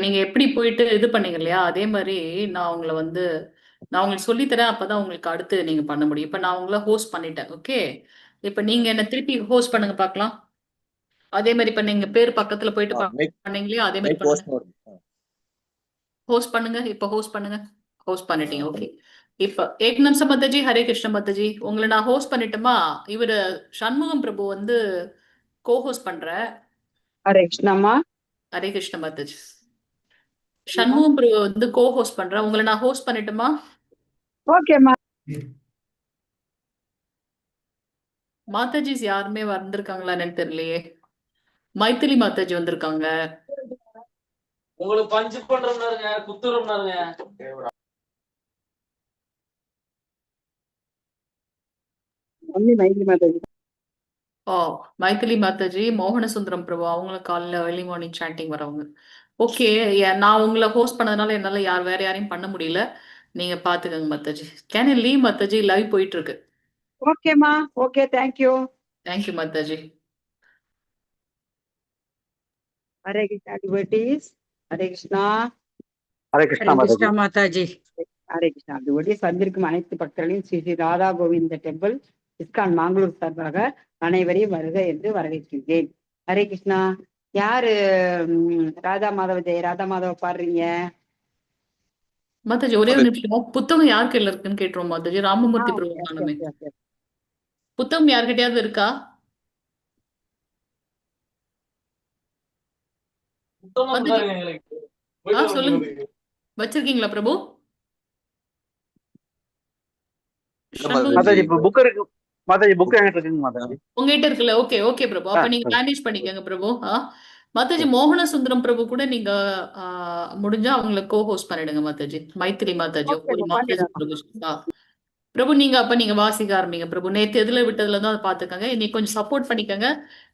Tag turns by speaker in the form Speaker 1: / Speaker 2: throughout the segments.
Speaker 1: நீங்க எப்படி போயிட்டு இது பண்ணீங்க இல்லையா? அதே மாரி நான் உங்கள வந்து நான் உங்களுக்கு சொல்லி தரேன். அப்பதான் உங்களுக்கு அடுத்து நீங்க பண்ண முடியும். இப்ப நான் உங்கள ஹோஸ்ட் பண்ணிட்டேன். ஓகே. இப்ப நீங்க என்ன திருப்பி ஹோஸ்ட் பண்ணுங்க பார்க்கலாம். அதே மாரி இப்ப நீங்க பேர் பக்கத்துல போயிட்டு
Speaker 2: மேக்
Speaker 1: பண்ணீங்க இல்லையா? அதே மாரி
Speaker 2: மேக்
Speaker 1: பண்ணுங்க.
Speaker 2: Post mode.
Speaker 1: ஹோஸ்ட் பண்ணுங்க. இப்ப ஹோஸ்ட் பண்ணுங்க. ஹோஸ்ட் பண்ணிட்டீங்க. ஓகே. இப்ப ஏக் நிமிஷம் மாதாஜி, ஹரே கிருஷ்ண மாதாஜி. உங்கள நான் ஹோஸ்ட் பண்ணிட்டுமா? இவரு சண்முகம் பிரபு வந்து ஹோஸ்ட் பண்ற.
Speaker 3: ஹரே கிருஷ்ணம்மா.
Speaker 1: ஹரே கிருஷ்ண மாதாஜி. சண்முகம் பிரபு வந்து ஹோஸ்ட் பண்ற. உங்கள நான் ஹோஸ்ட் பண்ணட்டுமா?
Speaker 3: ஓகேம்மா.
Speaker 1: மாதாஜிஸ் யாருமே வந்திருக்காங்களா எனக்கு தெரியலையே. மைத்திலி மாதாஜி வந்திருக்காங்க.
Speaker 4: உங்களுக்கு பஞ்சு பண்றோம்னாருங்க, குத்துறோம்னாருங்க.
Speaker 3: மைத்திலி மாதாஜி.
Speaker 1: ஓ, மைத்திலி மாதாஜி, மோகன சுந்தரம் பிரபு அவங்களும் காலைல ஏர்லி மார்னிங் சாண்டிங் வரவங்க. ஓகே. நான் உங்களை ஹோஸ்ட் பண்ணதுனால என்னால வேற யாரையும் பண்ண முடியல. நீங்க பாத்துக்கங்க Mataji. Can you leave Mataji? Live போயிட்டு இருக்கு.
Speaker 3: ஓகேம்மா. Okay, thank you.
Speaker 1: Thank you Mataji.
Speaker 3: Hare Krishna devotees. Hare Krishna.
Speaker 2: Hare Krishna
Speaker 5: Hare
Speaker 2: Mataji.
Speaker 5: Krishna Mataji.
Speaker 3: Hare Krishna devotees. வந்திருக்கும் அனைத்து பக்தர்களையும் ஸ்ரீ ஸ்ரீ ராதா கோவிந்த டெம்பிள் இஸ்கான் மாங்களூர் சார்பாக அனைவரையும் வருக என்று வரவேற்கின்றேன். ஹரே கிருஷ்ணா. யாரு ராதா மாதவ ஜெய ராதா மாதவ பாடுறீங்க?
Speaker 1: மாதாஜி ஒரே ஒரு நிமிஷம். புத்தகம் யார் கையில இருக்குன்னு கேட்டுருவோம் மாதாஜி. ராமமூர்த்தி பிரபு
Speaker 3: ஓகே ஓகே
Speaker 1: காணுமே.
Speaker 3: Okay okay.
Speaker 1: புத்தகம் யார்கிட்டயாவது இருக்கா?
Speaker 4: சுத்தமா
Speaker 1: மாதாஜி
Speaker 4: கொடுத்தாருங்க எங்களுக்கு. போயிட்டு
Speaker 1: சொல்லுங்க.
Speaker 4: வரணும்.
Speaker 1: வச்சிருக்கீங்களா பிரபு?
Speaker 2: மாதாஜி.
Speaker 6: மாதாஜி இப்ப புக் இருக்கு. மாதாஜி புக் என்கிட்ட இருக்குங்க மாதாஜி.
Speaker 1: உங்ககிட்ட இருக்குல்ல? ஓகே ஓகே பிரபு. அப்ப நீங்க மேனேஜ் பண்ணிக்கங்க பிரபு. மாதாஜி மோகன சுந்தரம் பிரபு கூட நீங்க முடிஞ்சா அவங்கள ஹோஸ்ட் பண்ணிடுங்க மாதாஜி. மைத்திரி மாதாஜி ஒரு
Speaker 3: ஓகேம்மா,
Speaker 1: மாதாஜி
Speaker 3: பண்ணிடுறேன்.
Speaker 1: பிரபு. பிரபு நீங்க அப்ப நீங்க வாசிக்க ஆரம்பிங்க பிரபு. நேத்து எதுல விட்டதுல தான் அதை பாத்துக்கங்க. இன்னைக்கு கொஞ்சம் சப்போர்ட் பண்ணிக்கங்க.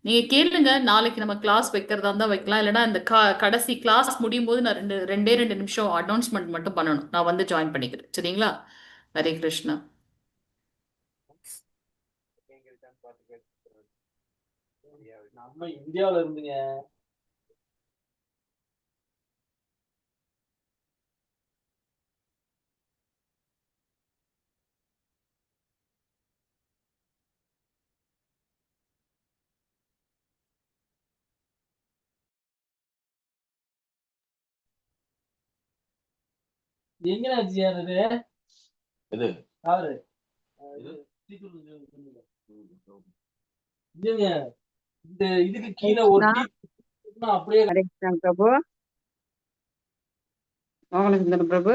Speaker 1: நீங்க கேளுங்க. நாளைக்கு நம்ம கிளாஸ் வைக்கிறதா இருந்தா வைக்கலாம். இல்லைன்னா இந்த கடைசி கிளாஸ் முடியும் போது நான் ரெண்டே 2 நிமிஷம் அனௌன்ஸ்மெண்ட் மட்டும் பண்ணணும். நான் வந்து ஜாயின் பண்ணிக்கிறேன். சரிங்களா? ஹரே கிருஷ்ணா.
Speaker 4: நம்ம இந்தியாவுல இருந்துங்க. எங்க ஆச்சு
Speaker 2: எது?
Speaker 4: யாரு இதுங்க இந்த இதுக்கு கீழே ஒட்டி அப்படியே
Speaker 3: ஹரே கிருஷ்ணா பிரபு. மோகன சுந்தரம் பிரபு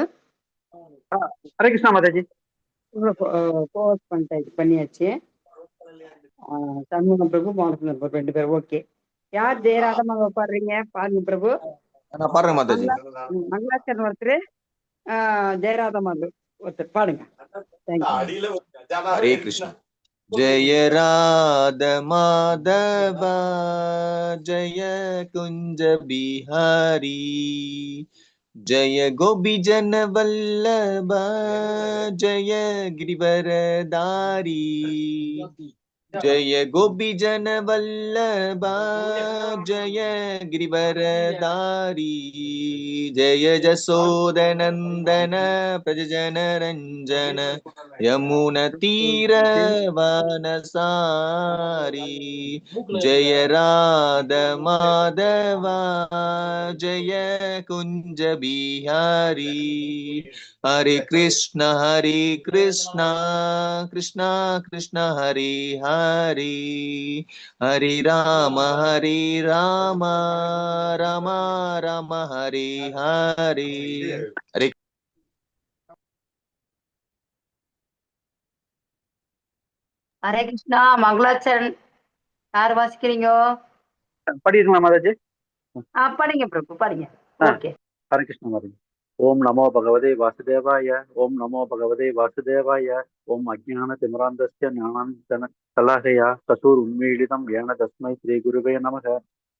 Speaker 6: ஹரே கிருஷ்ணா மாதாஜி.
Speaker 3: போஸ்ட் பண்ணியாச்சு. சண்முகம் பிரபு, மோகன சுந்தரம் பிரபு 2 பேரும். ஓகே. யார் ஜெயராதமாக பாடுறீங்க? பாருங்க பிரபு.
Speaker 2: நான் பாடுறேன் மாதாஜி.
Speaker 3: மங்களாச்சரண் ஒருத்தர், ஜெயராத மாதவ் ஒருத்தர் பாடுங்க. தேங்க்யூ.
Speaker 2: ஹரே கிருஷ்ணா. ஜெய ராத மாதவ ஜெய குஞ்ச பிஹாரி ஜெய கோபி ஜன வல்லப ஜெய கிரிவரதாரி जय गोपी जन वल्लभा जय गिरिवरधारी जय जसोदनंदन प्रज जन रंजन यमुना तीर वनसारी जय राध माधवा जय कुंज बिहारी हरे कृष्ण कृष्ण कृष्ण हरे हरे हरे राम राम राम हरे हरे हरे
Speaker 3: ஹரே கிருஷ்ணா. மங்களாச்சரண் யார் வாசிக்கிறீங்க?
Speaker 6: படிக்கிறீங்களா மாதாஜி?
Speaker 3: படிங்க பிரபு, படிங்க. ஓகே.
Speaker 6: ஹரே கிருஷ்ணா மாதாஜி. ஓம் நமோ பகவதே வாசுதேவாய. ஓம் நமோ பகவதே வாசுதேவாய. ஓம் அஜ்ஞான திமிராந்தஸ்ய ஞானாஞ்சன கலாஹயா சசூர் உன்மீளிதம் ஏன தஸ்மை ஸ்ரீ குருவே நமக.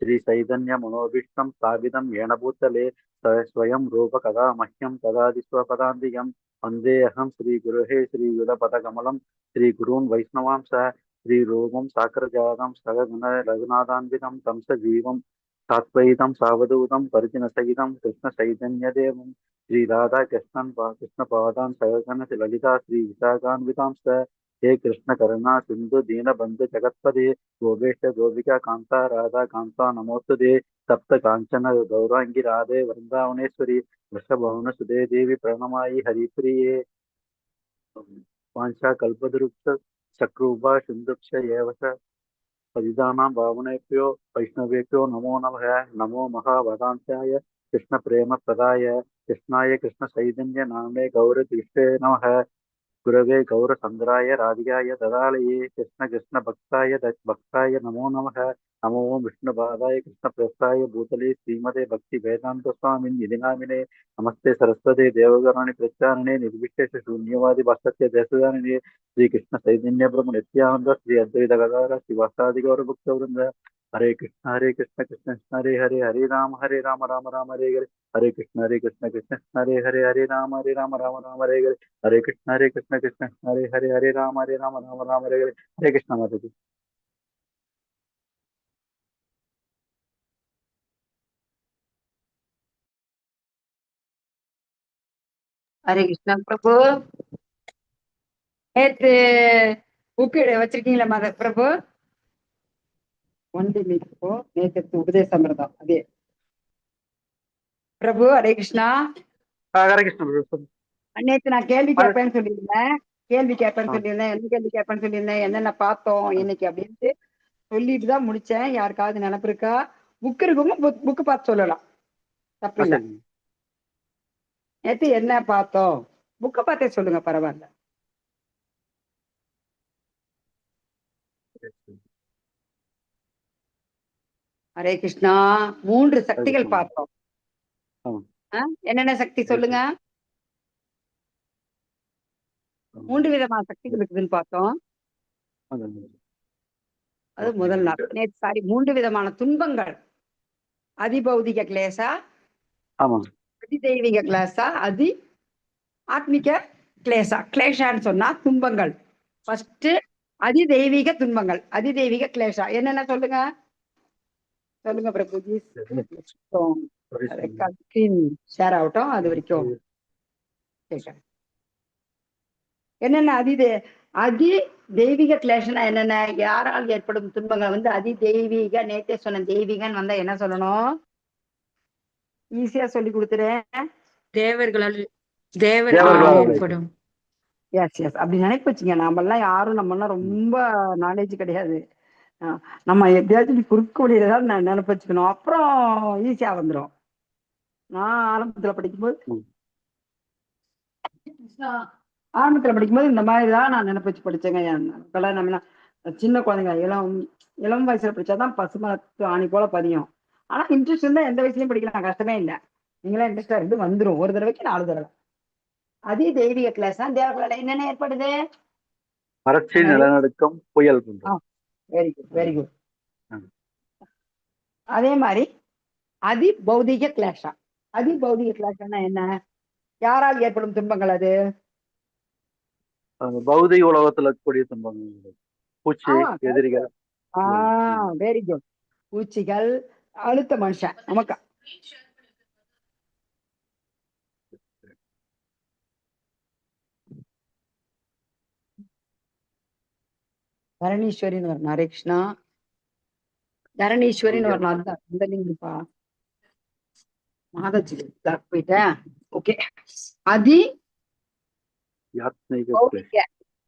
Speaker 6: ஸ்ரீ சைதன்ய மனோபீஷ்டம் ஸ்தாபிதம் ஏன பூத்தலே ஸ்வயம் ரூப கதா மஹ்யம் ததாதி ஸ்வபதாந்திகம் வந்தே அகம் ஸ்ரீ குருஹே ஸ்ரீ யுத பதகமலம் ஸ்ரீ குருன் வைஷ்ணவாம்ச ஸ்ரீ ரூபம் சாக்கரஜாதம் சககுண ரகுநாதான்விதம் தம்ச ஜீவம் सात्वैतं सावधूतं परिजनसहितं कृष्णचैतन्यदेवं कृष्णपादान् सगगणति ललिता श्रीविशाखान्वितांश्च हे कृष्णकरुणा सिन्धु दीनबन्धु जगत्पदे गोपेश गोपिका कान्ता राधा कान्ता नमोस्तुते सप्त काञ्चन गौराङ्गी राधे वृन्दावनेश्वरी वृषभवनसुते देवी प्रणमायि हरिप्रिये वाञ्छा कल्पतरुक्ष चक्रूपा सिन्धुक्ष एव च पतितानां पावनेभ्यो वैष्णवेभ्यो नमो नमः नमो महावदान्त्याय कृष्णप्रेमप्रदाय कृष्णाय कृष्णचैतन्य नामे गौरतीर्थे नमः गुरवे गौरसुन्दराय राधिकाय ददालये कृष्ण कृष्ण भक्ताय नमो नमः नमो विष्णुपादाय कृष्णप्रेष्ठाय भूतले श्रीमते भक्ति वेदांत स्वामी निधि नामिने नमस्ते सरस्वती देवगणानि प्रचारिणे निर्विशेष शून्यवादी भाष्य देशदारिणे श्री कृष्ण चैतन्य प्रभु नित्यानंद श्री अद्वैत गदाधर शिवासादि गौर भक्तवृंद हरे कृष्ण कृष्ण कृष्ण हरे हरे हरे राम राम राम हरे हरे कृष्ण कृष्ण कृष्ण हरे राम राम राम हरे हरे कृष्ण कृष्ण हरे राम राम हरे कृष्ण माता जी।
Speaker 3: ஹரே கிருஷ்ணா பிரபு. நேத்து புக்கு வச்சிருக்கீங்களா மத பிரபு? ஒன் இப்போ நேற்று உபதேச அமிர்தம் அதே பிரபு. ஹரே கிருஷ்ணா.
Speaker 6: हरे कृष्ण प्रभु।
Speaker 3: நேத்து நான் கேள்வி கேட்பேன்னு சொல்லியிருந்தேன். என்ன கேள்வி கேட்பேன்னு சொல்லியிருந்தேன், என்னென்ன பார்த்தோம் இன்னைக்கு அப்படின்ட்டு சொல்லிட்டு தான் முடிச்சேன். யாருக்காவது நினப்பு இருக்கா? புக் இருக்கவங்க புக்கு பார்த்து சொல்லலாம், தப்பு இல்லை. நேத்து என்ன பார்த்தோம் புக்கை பார்த்தே சொல்லுங்க, பரவாயில்ல. ஹரே கிருஷ்ணா. 3 சக்திகள் பார்த்தோம். என்னென்ன சக்தி சொல்லுங்க? 3 விதமான சக்திகள் இருக்குதுன்னு பார்த்தோம். அது முதல் நாள். நேற்று 3 விதமான துன்பங்கள். அதிபௌதிக கிளேசா, அதிதெய்வீக கிளேசா, ஆத்மிக கிளேசா. கிளேஷான்னு சொன்னா துன்பங்கள். ஃபர்ஸ்ட் அதிதெய்வீக துன்பங்கள், அதிதெய்வீக கிளேஷா. என்னென்ன சொல்லுங்க சொல்லுங்க பிரபுஜி. ஸ்கிரீன் ஷேர் ஆகட்டும், அது வரைக்கும் என்னென்ன அதி தெய்வீக கிளேஷனா என்னென்ன? யாரால் ஏற்படும் துன்பங்கள் அதி தெய்வீக. நேத்தே சொன்ன தெய்வீகன்னு வந்தா என்ன சொல்லணும்? ஈஸியா சொல்லி கொடுத்துறேன். தேவர்களால் ஏற்படும். எஸ் எஸ் அப்படி நினைப்பு வச்சுங்க. நாமெல்லாம் யாரும் நம்மலாம் ரொம்ப நாலேஜ் கிடையாது. நம்ம எப்படியாச்சும் குறுக்கு வழியில தான் நினைப்பு வச்சுக்கணும், அப்புறம் ஈஸியா வந்துடும். நான் ஆரம்பத்துல படிக்கும்போது இந்த மாதிரிதான் நான் நினைப்பு வச்சு படிச்சேங்க. இப்பெல்லாம் நம்ம சின்ன குழந்தைங்க இளம் வயசுல படிச்சாதான் பசுமரத்து ஆணி போல பதியும். ஆனா இன்ட்ரெஸ்ட் இருந்தா எந்த வயசுலயும் படிக்கலாம், கஷ்டமே இல்லை. நீங்களா இன்ட்ரெஸ்டா இருந்து வந்துடும். ஒரு தடவைக்கு 4 தடவை. அதே தெய்வீக கிளாஸ் தான். தேவர்களால என்னென்ன ஏற்படுது?
Speaker 6: வறட்சி, நிலநடுக்கம், புயல்.
Speaker 3: Very good, very good. அதே மாதிரி அதி பௌதிக கிளாஷா. அதி பௌதிக கிளாஷானா என்ன? யாரால் ஏற்படும் துன்பங்கள்? அது
Speaker 6: பௌதிக உலகத்துல இருக்கக்கூடிய துன்பங்கள். பூச்சி, எதிரிகள்.
Speaker 3: Very good. பூச்சிகள், அழுத்த மனுஷன் நமக்கு. தரணீஸ்வரின்னு வரணும். ஹரே கிருஷ்ணா. தரணீஸ்வரின்னு வரணும். அதுதான் இந்த லிங்குப்பா. மாதச்சி போயிட்டேன். ஓகே. அதி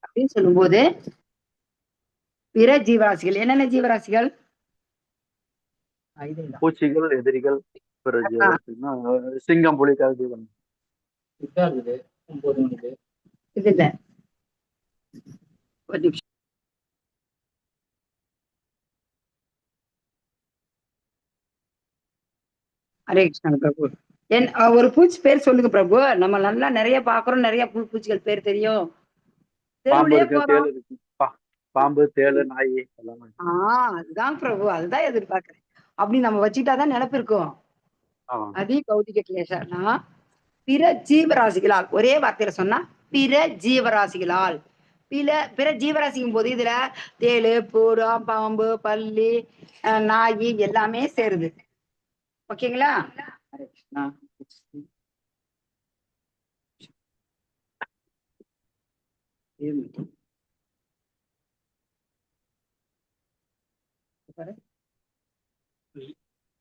Speaker 3: அப்படின்னு சொல்லும் போது பிற ஜீவராசிகள். என்னென்ன ஜீவராசிகள்?
Speaker 6: பூச்சிகள், எதிரிகள், சிங்கம், புலி, கரடி.
Speaker 3: இது இல்ல, ஒரு நிமிஷம். ஹரே கிருஷ்ணா பிரபு. ஒரு பூச்சி பேர் சொல்லுங்க பிரபு. நம்ம நல்லா நிறைய பாக்குறோம், நிறைய பூச்சிகள் பேர் தெரியும்.
Speaker 6: பாம்பு, தேளு, நாய்.
Speaker 3: அதுதான் பிரபு, அதுதான் எதிர்பார்க்கிறேன். அப்படி நம்ம வச்சுக்கிட்டாதான் நினைப்பு இருக்கும். அதி பௌதிக கிளேஷனா பிற ஜீவராசிகளால். ஒரே வார்த்தையில சொன்னா பிற ஜீவராசிகளால். பிற ஜீவராசிக்கும் போது இதுல தேளு, பூரா, பாம்பு, பல்லி, நாய் எல்லாமே சேருது. ஓகேங்களா? ஹரே கிருஷ்ணா.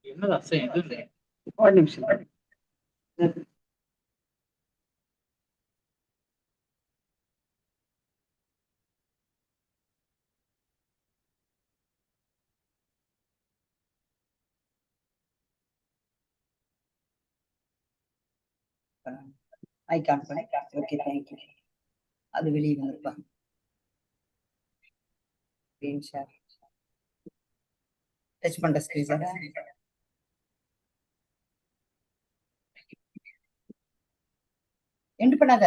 Speaker 4: என்னது அசை எது இல்லை
Speaker 3: ஒரு நிமிஷம். Icon okay, thank you. அது வெளியே வந்திருப்பாங்க. ஸ்கிரீன் ஷேர் டச் பண்ற ஸ்கிரீன் ஷேர் எண்ட் பண்ணாத.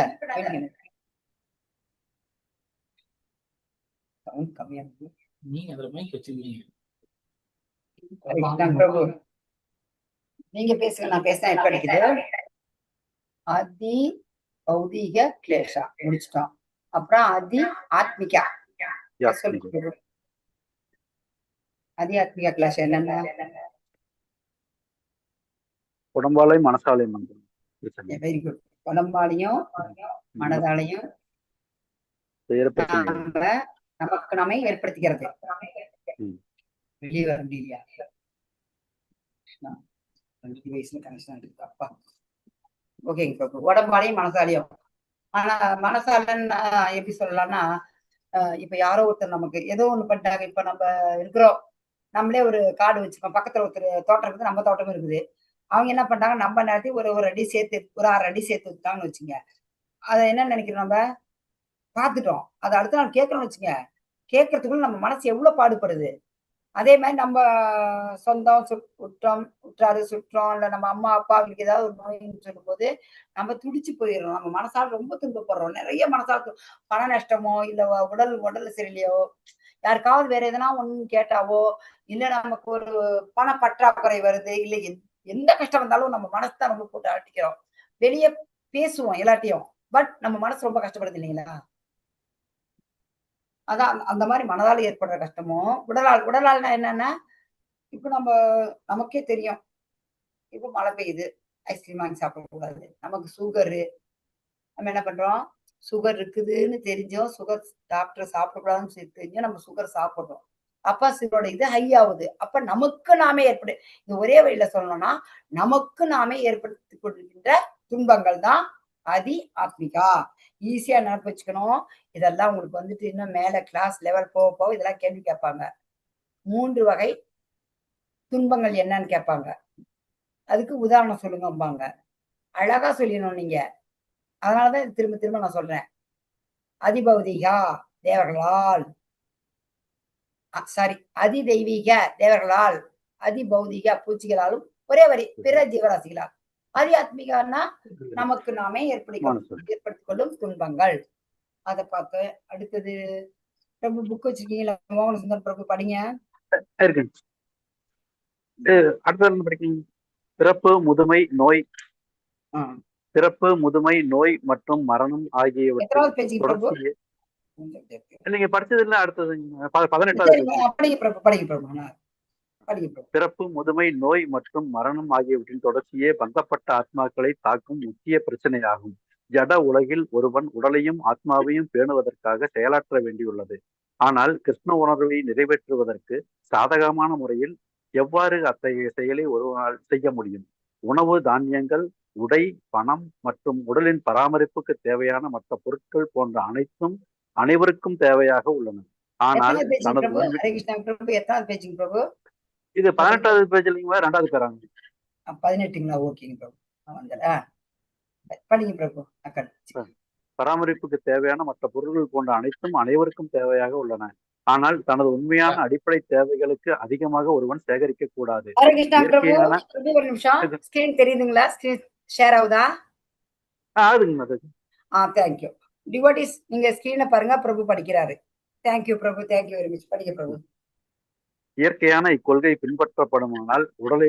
Speaker 3: சவுண்ட் கம்மியா இருக்கு.
Speaker 4: நீங்க அதுல மைக் வச்சிருக்கீங்க.
Speaker 3: பிரபு நீங்க பேசுங்க, நான் பேசினா எப்ப அடிக்குது? அதி பௌதீக கிளேஷா முடிச்சிட்டோம். அப்புறம் அதி ஆத்மிகா சொல்லு பிரபு. அதி ஆத்மிகா கிளாஸ் என்னென்ன?
Speaker 6: உடம்பாலையும் மனசாலையும் வந்துடும்.
Speaker 3: Very good. உடம்பாலையும் மனதாலையும் நமக்கு நாமே ஏற்படுத்திக்கிறது. வெளியே வர முடியலையா? ஓகேங்க பிரபு. உடம்பாலையும் மனசாலையும். ஆனா மனசாலன்னு எப்படி சொல்லலாம்னா, இப்ப யாரோ ஒருத்தர் நமக்கு ஏதோ ஒண்ணு பண்ணிட்டாங்க. இப்ப நம்ம இருக்கிறோம், நம்மளே ஒரு காடு வச்சுக்கோம், பக்கத்துல ஒருத்தர் தோட்டம் இருக்குது, நம்ம தோட்டமும் இருக்குது. அவங்க என்ன பண்றாங்க, நம்ம நேரத்தையும் ஒரு அடி சேர்த்து, ஒரு 6 அடி சேர்த்து வச்சுட்டாங்கன்னு வச்சுங்க. அதை என்ன நினைக்கிறோம், நம்ம பார்த்துட்டோம். அதை அடுத்த நாள் கேட்கணும்னு வச்சுங்க, கேட்கறதுக்குள்ள நம்ம மனசு எவ்வளவு பாடுபடுது. அதே மாதிரி நம்ம சொந்தம் உற்றாரு சுற்றம், இல்ல நம்ம அம்மா அப்பா அவங்களுக்கு ஏதாவது ஒரு நோயின்னு சொல்லும் போது நம்ம துடிச்சு போயிடுறோம். நம்ம மனசால் ரொம்ப துன்பப்படுறோம். நிறைய மனசால் பண நஷ்டமோ, இல்ல உடல் சரியில்லையோ, யாருக்காவது வேற எதனா ஒண்ணு கேட்டாவோ, இல்ல நமக்கு ஒரு பண பற்றாக்குறை வருது, இல்ல எந்த கஷ்டம் வந்தாலும் நம்ம மனசு தான் ரொம்ப போட்டு அட்டிக்கிறோம். வெளியே பேசுவோம் எல்லாத்தையும், பட் நம்ம மனசு ரொம்ப கஷ்டப்படுது இல்லைங்களா? அதான் அந்த மாதிரி மனதால் ஏற்படுற கஷ்டமும் உடலால்னா என்னன்னா, இப்ப நமக்கே தெரியும், இப்ப மழை பெய்யுது, ஐஸ்கிரீம் வாங்கி சாப்பிடக்கூடாது, நமக்கு சுகரு, நம்ம என்ன பண்றோம், சுகர் இருக்குதுன்னு தெரிஞ்சோம், சுகர் டாக்டர் சாப்பிடக்கூடாதுன்னு தெரிஞ்சோம், நம்ம சுகர் சாப்பிடுறோம். அப்ப சுகரோட இது ஹை ஆகுது. அப்ப நமக்கு நாமே இந்த ஒரே வழியில சொல்லணும்னா, நமக்கு நாமே ஏற்படுத்தி கொண்டிருக்கின்ற துன்பங்கள் தான் அதி ஆத்மிகா. ஈஸியா நினைப்பு வச்சுக்கணும். இதெல்லாம் உங்களுக்கு வந்துட்டு இன்னும் மேல கிளாஸ் லெவல் போக போக இதெல்லாம் கேள்வி கேட்பாங்க. 3 வகை துன்பங்கள் என்னன்னு கேட்பாங்க. அதுக்கு உதாரணம் சொல்லுங்கம்பாங்க. அழகா சொல்லிடணும் நீங்க. அதனாலதான் திரும்ப திரும்ப நான் சொல்றேன். அதிபௌதிகா தேவர்களால், சாரி, அதி தெய்வீக தேவர்களால், அதி பௌதிக பூச்சிகளாலும், ஒரே வரி பிற ஜீவராசிகளால். அதி ஆத்மிகான்னா நமக்கு நாமே ஏற்படுத்திக் கொள்ளும் துன்பங்கள். அதை பார்த்து அடுத்தது பிரபு புக் வச்சிருக்கீங்களா? மோகன சுந்தர் பிரபு படிங்க.
Speaker 6: அடுத்தது படிக்கீங்க. பிறப்பு, முதுமை, நோய், பிறப்பு, முதுமை, நோய் மற்றும் மரணம் ஆகியவற்றை நீங்க படிச்சதுல அடுத்தது 18வது. பிறப்பு, முதுமை, நோய் மற்றும் மரணம் ஆகியவற்றின் தொடர்ச்சியே பந்தப்பட்ட ஆத்மாக்களை தாக்கும் முக்கிய பிரச்சனையாகும். ஜட உலகில் ஒருவன் உடலையும் ஆத்மாவையும் பேணுவதற்காக செயலாற்ற வேண்டியுள்ளது. ஆனால் கிருஷ்ண உணர்வை நிறைவேற்றுவதற்கு சாதகமான முறையில் எவ்வாறு அத்தகைய செயலை ஒருவனால் செய்ய முடியும்? உணவு, தானியங்கள், உடை, பணம் மற்றும் உடலின் பராமரிப்புக்கு தேவையான மற்ற பொருட்கள் போன்ற அனைத்தும் அனைவருக்கும் தேவையாக உள்ளன. ஆனால் இது 18வது பேஜ்லீங்களா 2வது பேராங்க?
Speaker 3: 18ங்களா? ஓகேங்க பிரபு.
Speaker 6: பராமரிப்புக்கு தேவையான மற்ற பொருட்கள் போன்ற அனைத்தும் அனைவருக்கும் தேவையாக உள்ளன. ஆனால் தனது உண்மையான அடிப்படை தேவைகளுக்கு அதிகமாக ஒருவன் சேகரிக்க கூடாது.
Speaker 3: தெரியுதுங்களா? ஸ்கிரீன் ஷேர் ஆகுதா? தேங்க்யூ. டிவோட்டிஸ் நீங்க ஸ்கிரீனை பாருங்க, பிரபு படிக்கிறாரு. தேங்க்யூ பிரபு, தேங்க்யூ வெரி மச். படிக்க பிரபு.
Speaker 6: இயற்கையான இக்கொள்கை பின்பற்றப்படுமானால் உடலை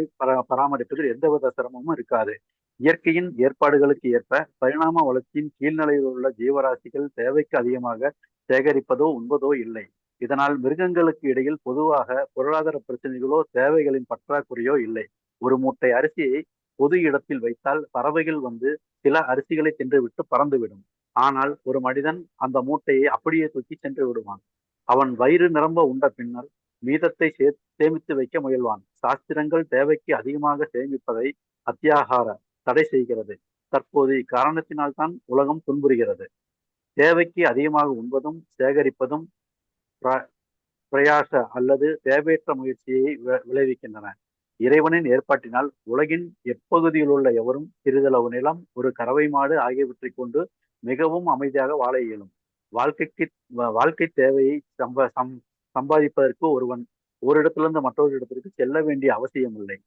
Speaker 6: பராமரிப்பதில் எந்தவித சிரமமும் இருக்காது. இயற்கையின் ஏற்பாடுகளுக்கு ஏற்ப பரிணாம வளர்ச்சியின் கீழ்நிலையில் உள்ள ஜீவராசிகள் தேவைக்கு அதிகமாக சேகரிப்பதோ உண்பதோ இல்லை. இதனால் மிருகங்களுக்கு இடையில் பொதுவாக பொருளாதார பிரச்சனைகளோ தேவைகளின் பற்றாக்குறையோ இல்லை. ஒரு மூட்டை அரிசியை பொது இடத்தில் வைத்தால் பறவைகள் வந்து சில அரிசிகளை தின்றுவிட்டு பறந்துவிடும். ஆனால் ஒரு மனிதன் அந்த மூட்டையை அப்படியே தூக்கி சென்று விடுவான். அவன் வயிறு நிரம்ப உண்ட பின்னர் மீதத்தை சேமித்து வைக்க முயல்வான். சாஸ்திரங்கள் தேவைக்கு அதிகமாக சேமிப்பதை அத்தியாகார தடை செய்கிறது. தற்போது இக்காரணத்தினால்தான் உலகம் துன்புறுகிறது. தேவைக்கு அதிகமாக உண்பதும் சேகரிப்பதும் பிரயாச அல்லது தேவையற்ற முயற்சியை விளைவிக்கின்றன. இறைவனின் ஏற்பாட்டினால் உலகின் எப்பகுதியில் உள்ள எவரும் சிறிதளவு நிலம், ஒரு கறவை மாடு ஆகியவற்றை கொண்டு மிகவும் அமைதியாக வாழ இயலும். வாழ்க்கை தேவையை சம்பாதிப்பதற்கு ஒருவன் ஒரு இடத்திலிருந்து மற்றொரு இடத்திற்கு செல்ல வேண்டிய அவசியம் இல்லை.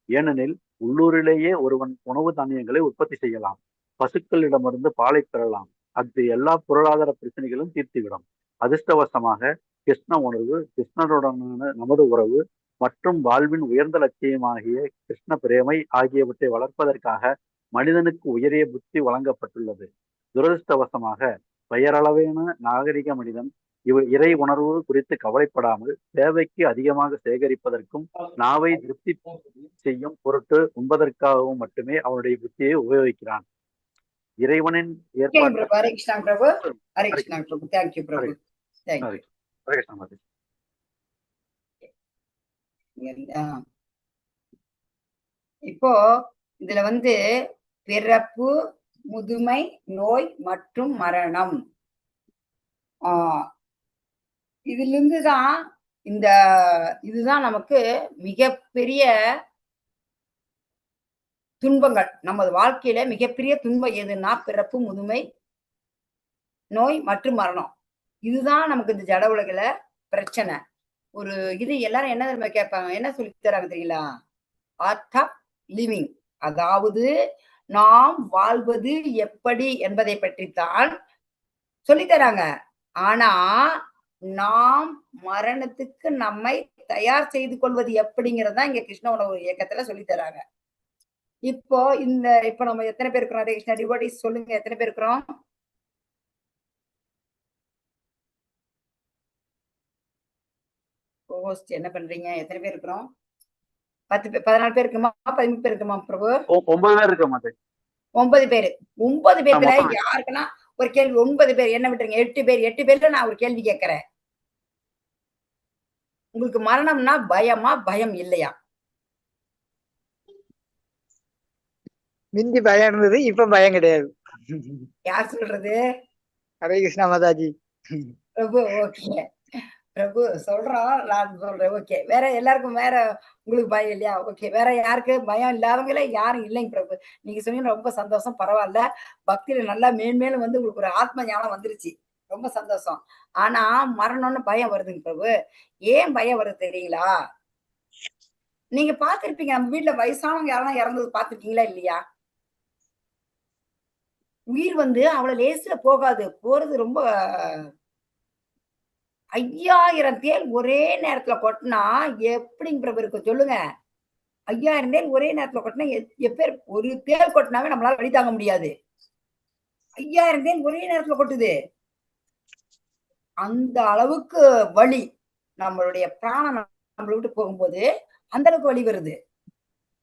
Speaker 6: ஏனெனில் உள்ளூரிலேயே ஒருவன் உணவு தானியங்களை உற்பத்தி செய்யலாம். பசுக்களிடமிருந்து பாலை பெறலாம். அது எல்லா பொருளாதார பிரச்சனைகளும் தீர்த்துவிடும். அதிர்ஷ்டவசமாக கிருஷ்ண உணர்வு, கிருஷ்ணருடனான நமது உறவு மற்றும் வாழ்வின் உயர்ந்த லட்சியமாகிய கிருஷ்ண பிரேமை ஆகியவற்றை வளர்ப்பதற்காக மனிதனுக்கு உயரிய புத்தி வழங்கப்பட்டுள்ளது. துரதிருஷ்டவசமாக பெயரளவான நாகரிக மனிதன் இறை உணர்வு குறித்து கவலைப்படாமல் தேவைக்கு அதிகமாக சேகரிப்பதற்கும் நாவை திருப்தி செய்யும் பொருட்டு உண்பதற்காகவும் மட்டுமே அவனுடைய புத்தியை உபயோகிக்கிறான். இறைவனின் ஏற்பாடு.
Speaker 3: ஹரே கிருஷ்ணா பிரபு. ஹரே கிருஷ்ணா பிரபு. தேங்க்யூ பிரபு. இப்போ இதுல வந்து பிறப்பு, முதுமை, நோய் மற்றும் மரணம், இதுல இருந்துதான் இதுதான் நமக்கு மிகப்பெரிய துன்பங்கள். நமது வாழ்க்கையில மிகப்பெரிய துன்பம் எதுன்னா பிறப்பு, முதுமை, நோய் மற்றும் மரணம். இதுதான் நமக்கு இந்த ஜட உலகில பிரச்சனை. ஒரு இது எல்லாரும் என்ன தெரியுமா கேட்பாங்க, என்ன சொல்லி தராங்க தெரியுங்களா? ஆர்ட் ஆஃப் லிவிங், அதாவது நாம் வாழ்வது எப்படி என்பதை பற்றித்தான் சொல்லித்தராங்க. ஆனா நாம் மரணத்துக்கு நம்மை தயார் செய்து கொள்வது எப்படிங்கிறதா இங்க கிருஷ்ண உணவு இயக்கத்துல சொல்லித்தராங்க. இப்போ இப்ப நம்ம எத்தனை பேர் இருக்கிறோம்? ஹரே கிருஷ்ணா டிவோட்டீஸ் சொல்லுங்க, எத்தனை பேர் இருக்கிறோம்? என்ன பண்றீங்க? எத்தனை பேர் இருக்கிறோம்? 10 பேர், 14 பேர் இருக்குமா? 15 பேர் இருக்குமா பிரபு?
Speaker 6: 9 பேர் இருக்க மாட்டேன்.
Speaker 3: 9 பேர். 9 பேர்ல யாருக்குன்னா ஒரு கேள்வி. 9 பேர் என்ன விட்டுருங்க, 8 பேர். 8 பேர்ல நான் ஒரு கேள்வி கேட்கிறேன். உங்களுக்கு மரணம்னா பயமா, பயம் இல்லையா?
Speaker 5: மிந்தி பயம் இருந்தது, இப்ப பயம் கிடையாது.
Speaker 3: யார் சொல்றது?
Speaker 5: ஹரே கிருஷ்ணா மாதாஜி.
Speaker 3: பிரபு ஓகே, பிரபு சொல்றோம், நான் சொல்றேன். ஓகே, வேற எல்லாருக்கும் வேற உங்களுக்கு பயம் இல்லையா? ஓகே, வேற யாருக்கு பயம் இல்லாதவங்களே யாரும் இல்லைங்க பிரபு. நீங்க சொன்னீங்க, ரொம்ப சந்தோஷம். பரவாயில்ல, பக்தியில நல்லா மேன்மேலும் வந்து உங்களுக்கு ஒரு ஆத்ம ஞானம் வந்துருச்சு, ரொம்ப சந்தோஷம். ஆனா மரணம்னு பயம் வருதுங்க பிரபு. ஏன் பயம் வருது தெரியுங்களா? நீங்க பாத்திருப்பீங்க, நம்ம வீட்டுல வயசானவங்க யாரும் இறந்தது பாத்திருக்கீங்களா இல்லையா? உயிர் வந்து அவ்வளவு லேசில போகாது. போறது ரொம்ப 5000 தேல் ஒரே நேரத்துல கொட்டினா எப்படிங்க பிரபு இருக்கும் சொல்லுங்க? 5000 தேல் ஒரே நேரத்துல கொட்டினா எப்பேர்? ஒரு தேல் கொட்டினாவே நம்மளால வழி தாங்க முடியாது. 5000 தேல் ஒரே நேரத்துல கொட்டுது. அந்த அளவுக்கு வலி. நம்மளுடைய பிராணம் நம்மளை விட்டு போகும்போது அந்த அளவுக்கு வலி வருது.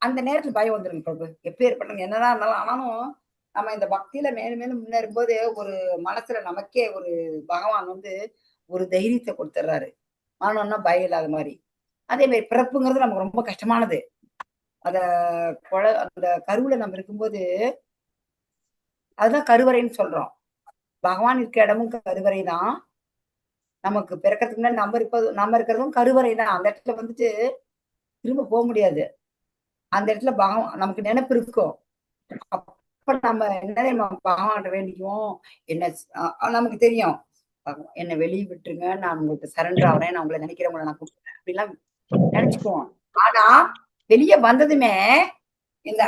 Speaker 3: அந்த நேரத்துல பயம் வந்துருங்க பிரபு. எப்பேற்பட்டவங்க என்னதான் இருந்தாலும். ஆனாலும் நம்ம இந்த பக்தியில மேலும் மேலும் முன்னேறும் போது ஒரு மனசுல நமக்கே ஒரு பகவான் வந்து ஒரு தைரியத்தை கொடுத்துட்றாரு. மரணம்னா பயம் இல்லாத மாதிரி. அதே மாதிரி பிறப்புங்கிறது நமக்கு ரொம்ப கஷ்டமானது. அந்த கருவுல நம்ம இருக்கும்போது அதுதான் கருவறைன்னு சொல்றோம். பகவான் இருக்க இடமும் கருவறை தான். நமக்கு பிறக்கிறதுக்கு முன்னாடி நம்ம இருக்கிறதும் கருவறை தான். அந்த இடத்துல வந்துட்டு திரும்ப போக முடியாது. அந்த இடத்துல பகவான் நமக்கு நினைப்பு இருக்கும். அப்ப நம்ம என்ன பகவான் வேண்டிக்குவோம், என்ன நமக்கு தெரியும், என்னை வெளியே விட்டுருங்க, நான் உங்களுக்கு சரண்டர் ஆகிறேன், நான் உங்களை நினைக்கிறேன், உங்களை நான் கூப்பிடுறேன் அப்படிலாம் நினைச்சுக்குவோம். ஆனா வெளியே வந்ததுமே இந்த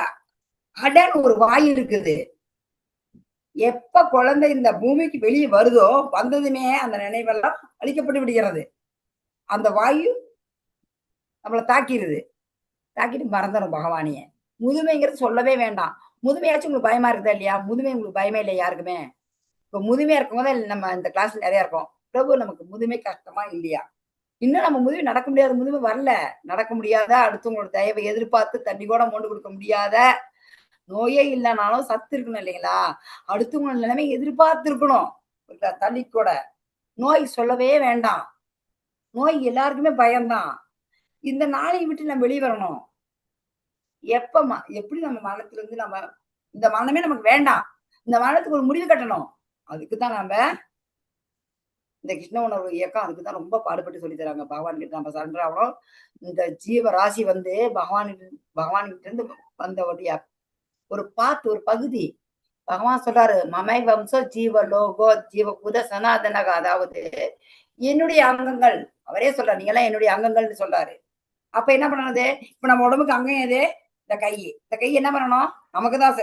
Speaker 3: அடன் ஒரு வாயு இருக்குது. எப்ப குழந்தை இந்த பூமிக்கு வெளியே வருதோ வந்ததுமே அந்த நினைவெல்லாம் அழிக்கப்பட்டு விடுகிறது. அந்த வாயு நம்மளை தாக்கிடுது. தாக்கிட்டு மறந்துடும் பகவானிய. முதுமைங்கிறது சொல்லவே வேண்டாம். முதுமையாச்சும் உங்களுக்கு பயமா இருக்குதா இல்லையா? முதுமை உங்களுக்கு பயமே இல்லை யாருக்குமே. இப்ப முதுமையா இருக்கும் போது நம்ம இந்த கிளாஸ்ல நிறைய இருக்கோம். பிரபு நமக்கு முதுமை கஷ்டமா இல்லையா?
Speaker 7: இன்னும் நம்ம முதுமை நடக்க முடியாத முதுமை வரல. நடக்க முடியாத, அடுத்தவங்களோட தயவை எதிர்பார்த்து தண்ணி கூட மோண்டு கொடுக்க முடியாத, நோயே இல்லைனாலும் சத்து இருக்கணும் இல்லைங்களா? அடுத்தவங்களோட நிலைமை எதிர்பார்த்து இருக்கணும். தள்ளி கூட நோய் சொல்லவே வேண்டாம். நோய் எல்லாருக்குமே பயம்தான். இந்த நாளை விட்டு நம்ம வெளியே வரணும். எப்படி நம்ம மரணத்துல இருந்து நம்ம இந்த மரணமே நமக்கு வேண்டாம். இந்த மரணத்துக்கு ஒரு முடிவு கட்டணும். அதுக்குதான் நாம இந்த கிருஷ்ண உணர்வு இயக்கம் அதுக்குதான் ரொம்ப பாடுபட்டு சொல்லி தராங்க. பகவான் கிட்ட நம்ம சரண்டர் ஆகணும். இந்த ஜீவ ராசி வந்து பகவான்கிட்ட இருந்து வந்த ஒரு ஒரு பகுதி. பகவான் சொல்றாரு, மமை வம்சம் ஜீவ லோகோ ஜீவ புத சனாதனக, அதாவது என்னுடைய அங்கங்கள். அவரே சொல்றாரு, நீங்க எல்லாம் என்னுடைய அங்கங்கள்னு சொல்றாரு. அப்ப என்ன பண்ணது? இப்ப நம்ம உடம்புக்கு அங்கம் எது? இந்த கை. இந்த கை என்ன பண்ணணும்? நமக்குதான்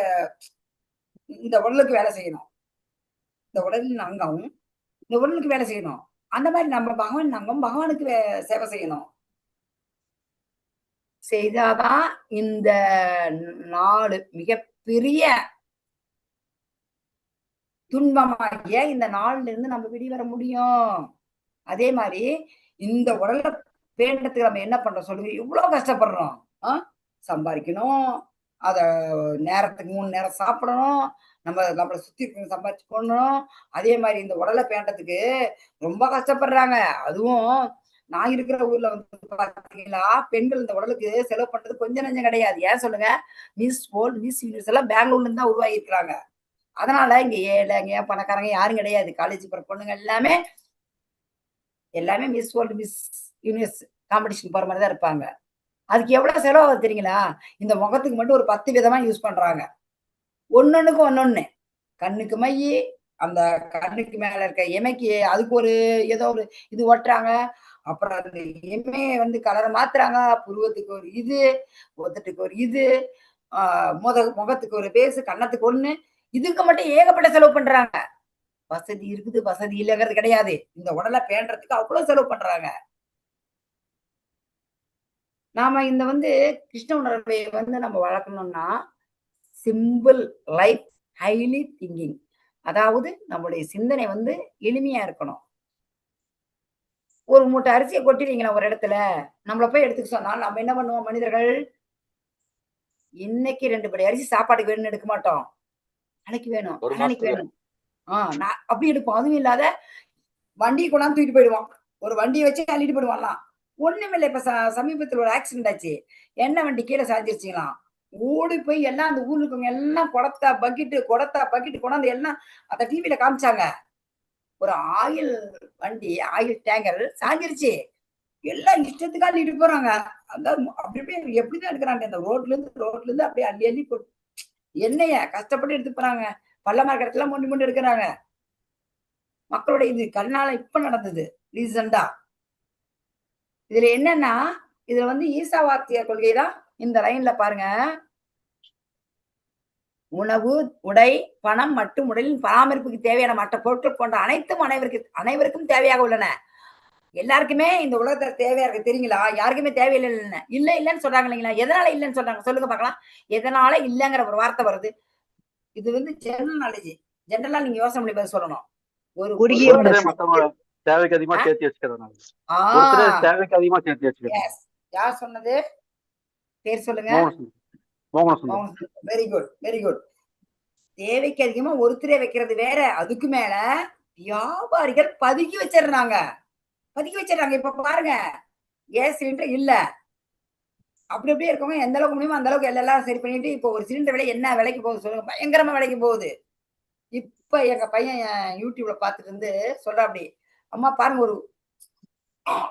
Speaker 7: இந்த உடலுக்கு வேலை செய்யணும். இந்த உடலின் அங்கம் இந்த உடலுக்கு வேலை செய்யணும். அந்த மாதிரி நம்ம பகவான் அங்கம் பகவானுக்கு சேவை செய்யணும். செய்தாதான் இந்த நாடு மிகப்பெரிய துன்பமாகிய இந்த நாள்ல இருந்து நம்ம வெளிவர முடியும். அதே மாதிரி இந்த உடலை பேண்டத்துக்கு நம்ம என்ன பண்றோம் சொல்லுங்க? இவ்வளவு கஷ்டப்படுறோம். சம்பாதிக்கணும், அத நேரத்துக்கு 3 நேரம் சாப்பிடணும், நம்மளை சுத்தி சம்பாதிச்சு போடணும். அதே மாதிரி இந்த உடலை பேண்டத்துக்கு ரொம்ப கஷ்டப்படுறாங்க. அதுவும் நான் இருக்கிற ஊர்ல வந்து பாத்தீங்கன்னா பெண்கள் இந்த உடலுக்கு செலவு பண்றது கொஞ்சம் நஞ்சம் கிடையாது. ஏன் சொல்லுங்க? மிஸ் வேர்ல்ட், மிஸ் யூனிவர்ஸ் எல்லாம் பெங்களூர்ல இருந்து தான் உருவாகி இருக்கிறாங்க. அதனால இங்க ஏழைங்க பணக்காரங்க யாரும் கிடையாது. காலேஜ் போற பொண்ணுங்க எல்லாமே miss world miss universe competition போற மாதிரி தான் இருப்பாங்க. அதுக்கு எவ்வளவு செலவாகுது தெரியுங்களா? இந்த முகத்துக்கு மட்டும் ஒரு 10 விதமா யூஸ் பண்றாங்க. ஒன்னொன்னுக்கு ஒன்னொன்னு. கண்ணுக்கு மை, அந்த கண்ணுக்கு மேல இருக்க எமைக்கு அதுக்கு ஒரு ஏதோ ஒரு இது ஓட்டுறாங்க. அப்புறம் அந்த எமையை வந்து கலரை மாத்துறாங்க. புருவத்துக்கு ஒரு இது, ஒத்தட்டுக்கு ஒரு இது, முகத்துக்கு ஒரு பேசு, கன்னத்துக்கு ஒண்ணு. இதுக்கு மட்டும் ஏகப்பட்ட செலவு பண்றாங்க. வசதி இருக்குது வசதி இல்லைங்கிறது கிடையாது. இந்த உடலை பேண்டறதுக்கு அவ்வளவு செலவு பண்றாங்க. நாம இந்த வந்து கிருஷ்ண உணர்வை வந்து நம்ம வளர்க்கணும்னா சிம்பிள் லைஃப், ஹைலி திங்கிங். அதாவது நம்மளுடைய சிந்தனை வந்து எளிமையா இருக்கணும். ஒரு மூட்டை அரிசியை கொட்டிடுறீங்களா ஒரு இடத்துல, நம்மள போய் எடுத்துக்க சொன்னா நம்ம என்ன பண்ணுவோம்? மனிதர்கள் இன்னைக்கு 2 படி அரிசி சாப்பாட்டுக்கு வேணும்னு எடுக்க மாட்டோம். நாளைக்கு வேணும், நாளைக்கு வேணும். நான் அப்படி எடுப்போம். அதுவும் இல்லாத வண்டியை கொண்டாந்து தூக்கிட்டு போயிடுவான். ஒரு வண்டியை வச்சு அள்ளிட்டு போயிடுவான்லாம். ஒண்ணுமில்லை. இப்ப சமீபத்தில் ஒரு ஆக்சிடென்ட் ஆச்சு. எண்ணெய் வண்டி கீழே சாஞ்சிருச்சுங்களாம். ஓடி போய் எல்லாம் அந்த ஊர்ல இருக்கவங்க எல்லாம் குடத்தா பக்கெட்டு கொண்டாந்து எல்லாம் அந்த டிவில காமிச்சாங்க. ஒரு ஆயில் வண்டி, ஆயில் டேங்கர் சாஞ்சிருச்சு. எல்லாம் இஷ்டத்துக்கு அள்ளிட்டு போறாங்க. அதாவது அப்படி எப்படிதான் எடுக்கிறாங்க? அந்த ரோட்ல இருந்து அப்படியே அள்ளி எண்ணெய கஷ்டப்பட்டு எடுத்து போறாங்க. பள்ளமார் இடத்துல மொண்டி எடுக்கிறாங்க. மக்களோட இது கண்ணால இப்ப நடந்தது ரீசெண்டா. இதுல என்னன்னா, இதுல வந்து ஈசாவாத்திய கொள்கைதான் இந்த லைன்ல பாருங்க. உணவு, உடை, பணம் மற்றும் உடலின் பராமரிப்புக்கு தேவையான மற்ற பொருட்கள் போன்ற அனைத்தும் அனைவருக்கும் தேவையாக உள்ளன. எல்லாருக்குமே இந்த உலகத்துல தேவையா இருக்கு தெரியுங்களா? யாருக்குமே தேவையில்லை இல்லைன்னு சொல்றாங்க இல்லைங்களா? எதனால இல்லைன்னு சொல்றாங்க சொல்லுங்க பார்க்கலாம். எதனால இல்லைங்கிற ஒரு வார்த்தை வருது. இது வந்து ஜெனரல் நாலேஜ். ஜெனரலா நீங்க யோசனை பண்ணி பதில் சொல்லணும்.
Speaker 6: தேவைக்கு அதிகமா சேர்த்து வச்சுக்கிறதுனால தேவைக்கு அதிகமா சேர்த்து வச்சுக்கிறேன்.
Speaker 7: யார் சொன்னது? பேர் சொல்லுங்க. Very good, very good. தேவைக்கு அதிகமா ஒருத்தரே வைக்கிறது வேற. அதுக்கு மேல வியாபாரிகள் பதுக்கி வச்சிடுறாங்க. இப்ப பாருங்க, கேஸ் சிலிண்டர் இல்ல, அப்படி அப்படியே இருக்கவங்க எந்த அளவுக்கு முடியுமோ அந்த அளவுக்கு எல்லாம் சரி பண்ணிட்டு இப்ப ஒரு சிலிண்டர் விலை என்ன விலைக்கு போகுது சொல்லுங்க? பயங்கரமா விலைக்கு போகுது. இப்ப எங்க பையன் யூடியூப்ல பாத்துட்டு இருந்து சொல்ற, அப்படி அம்மா பாருங்க, ஒரு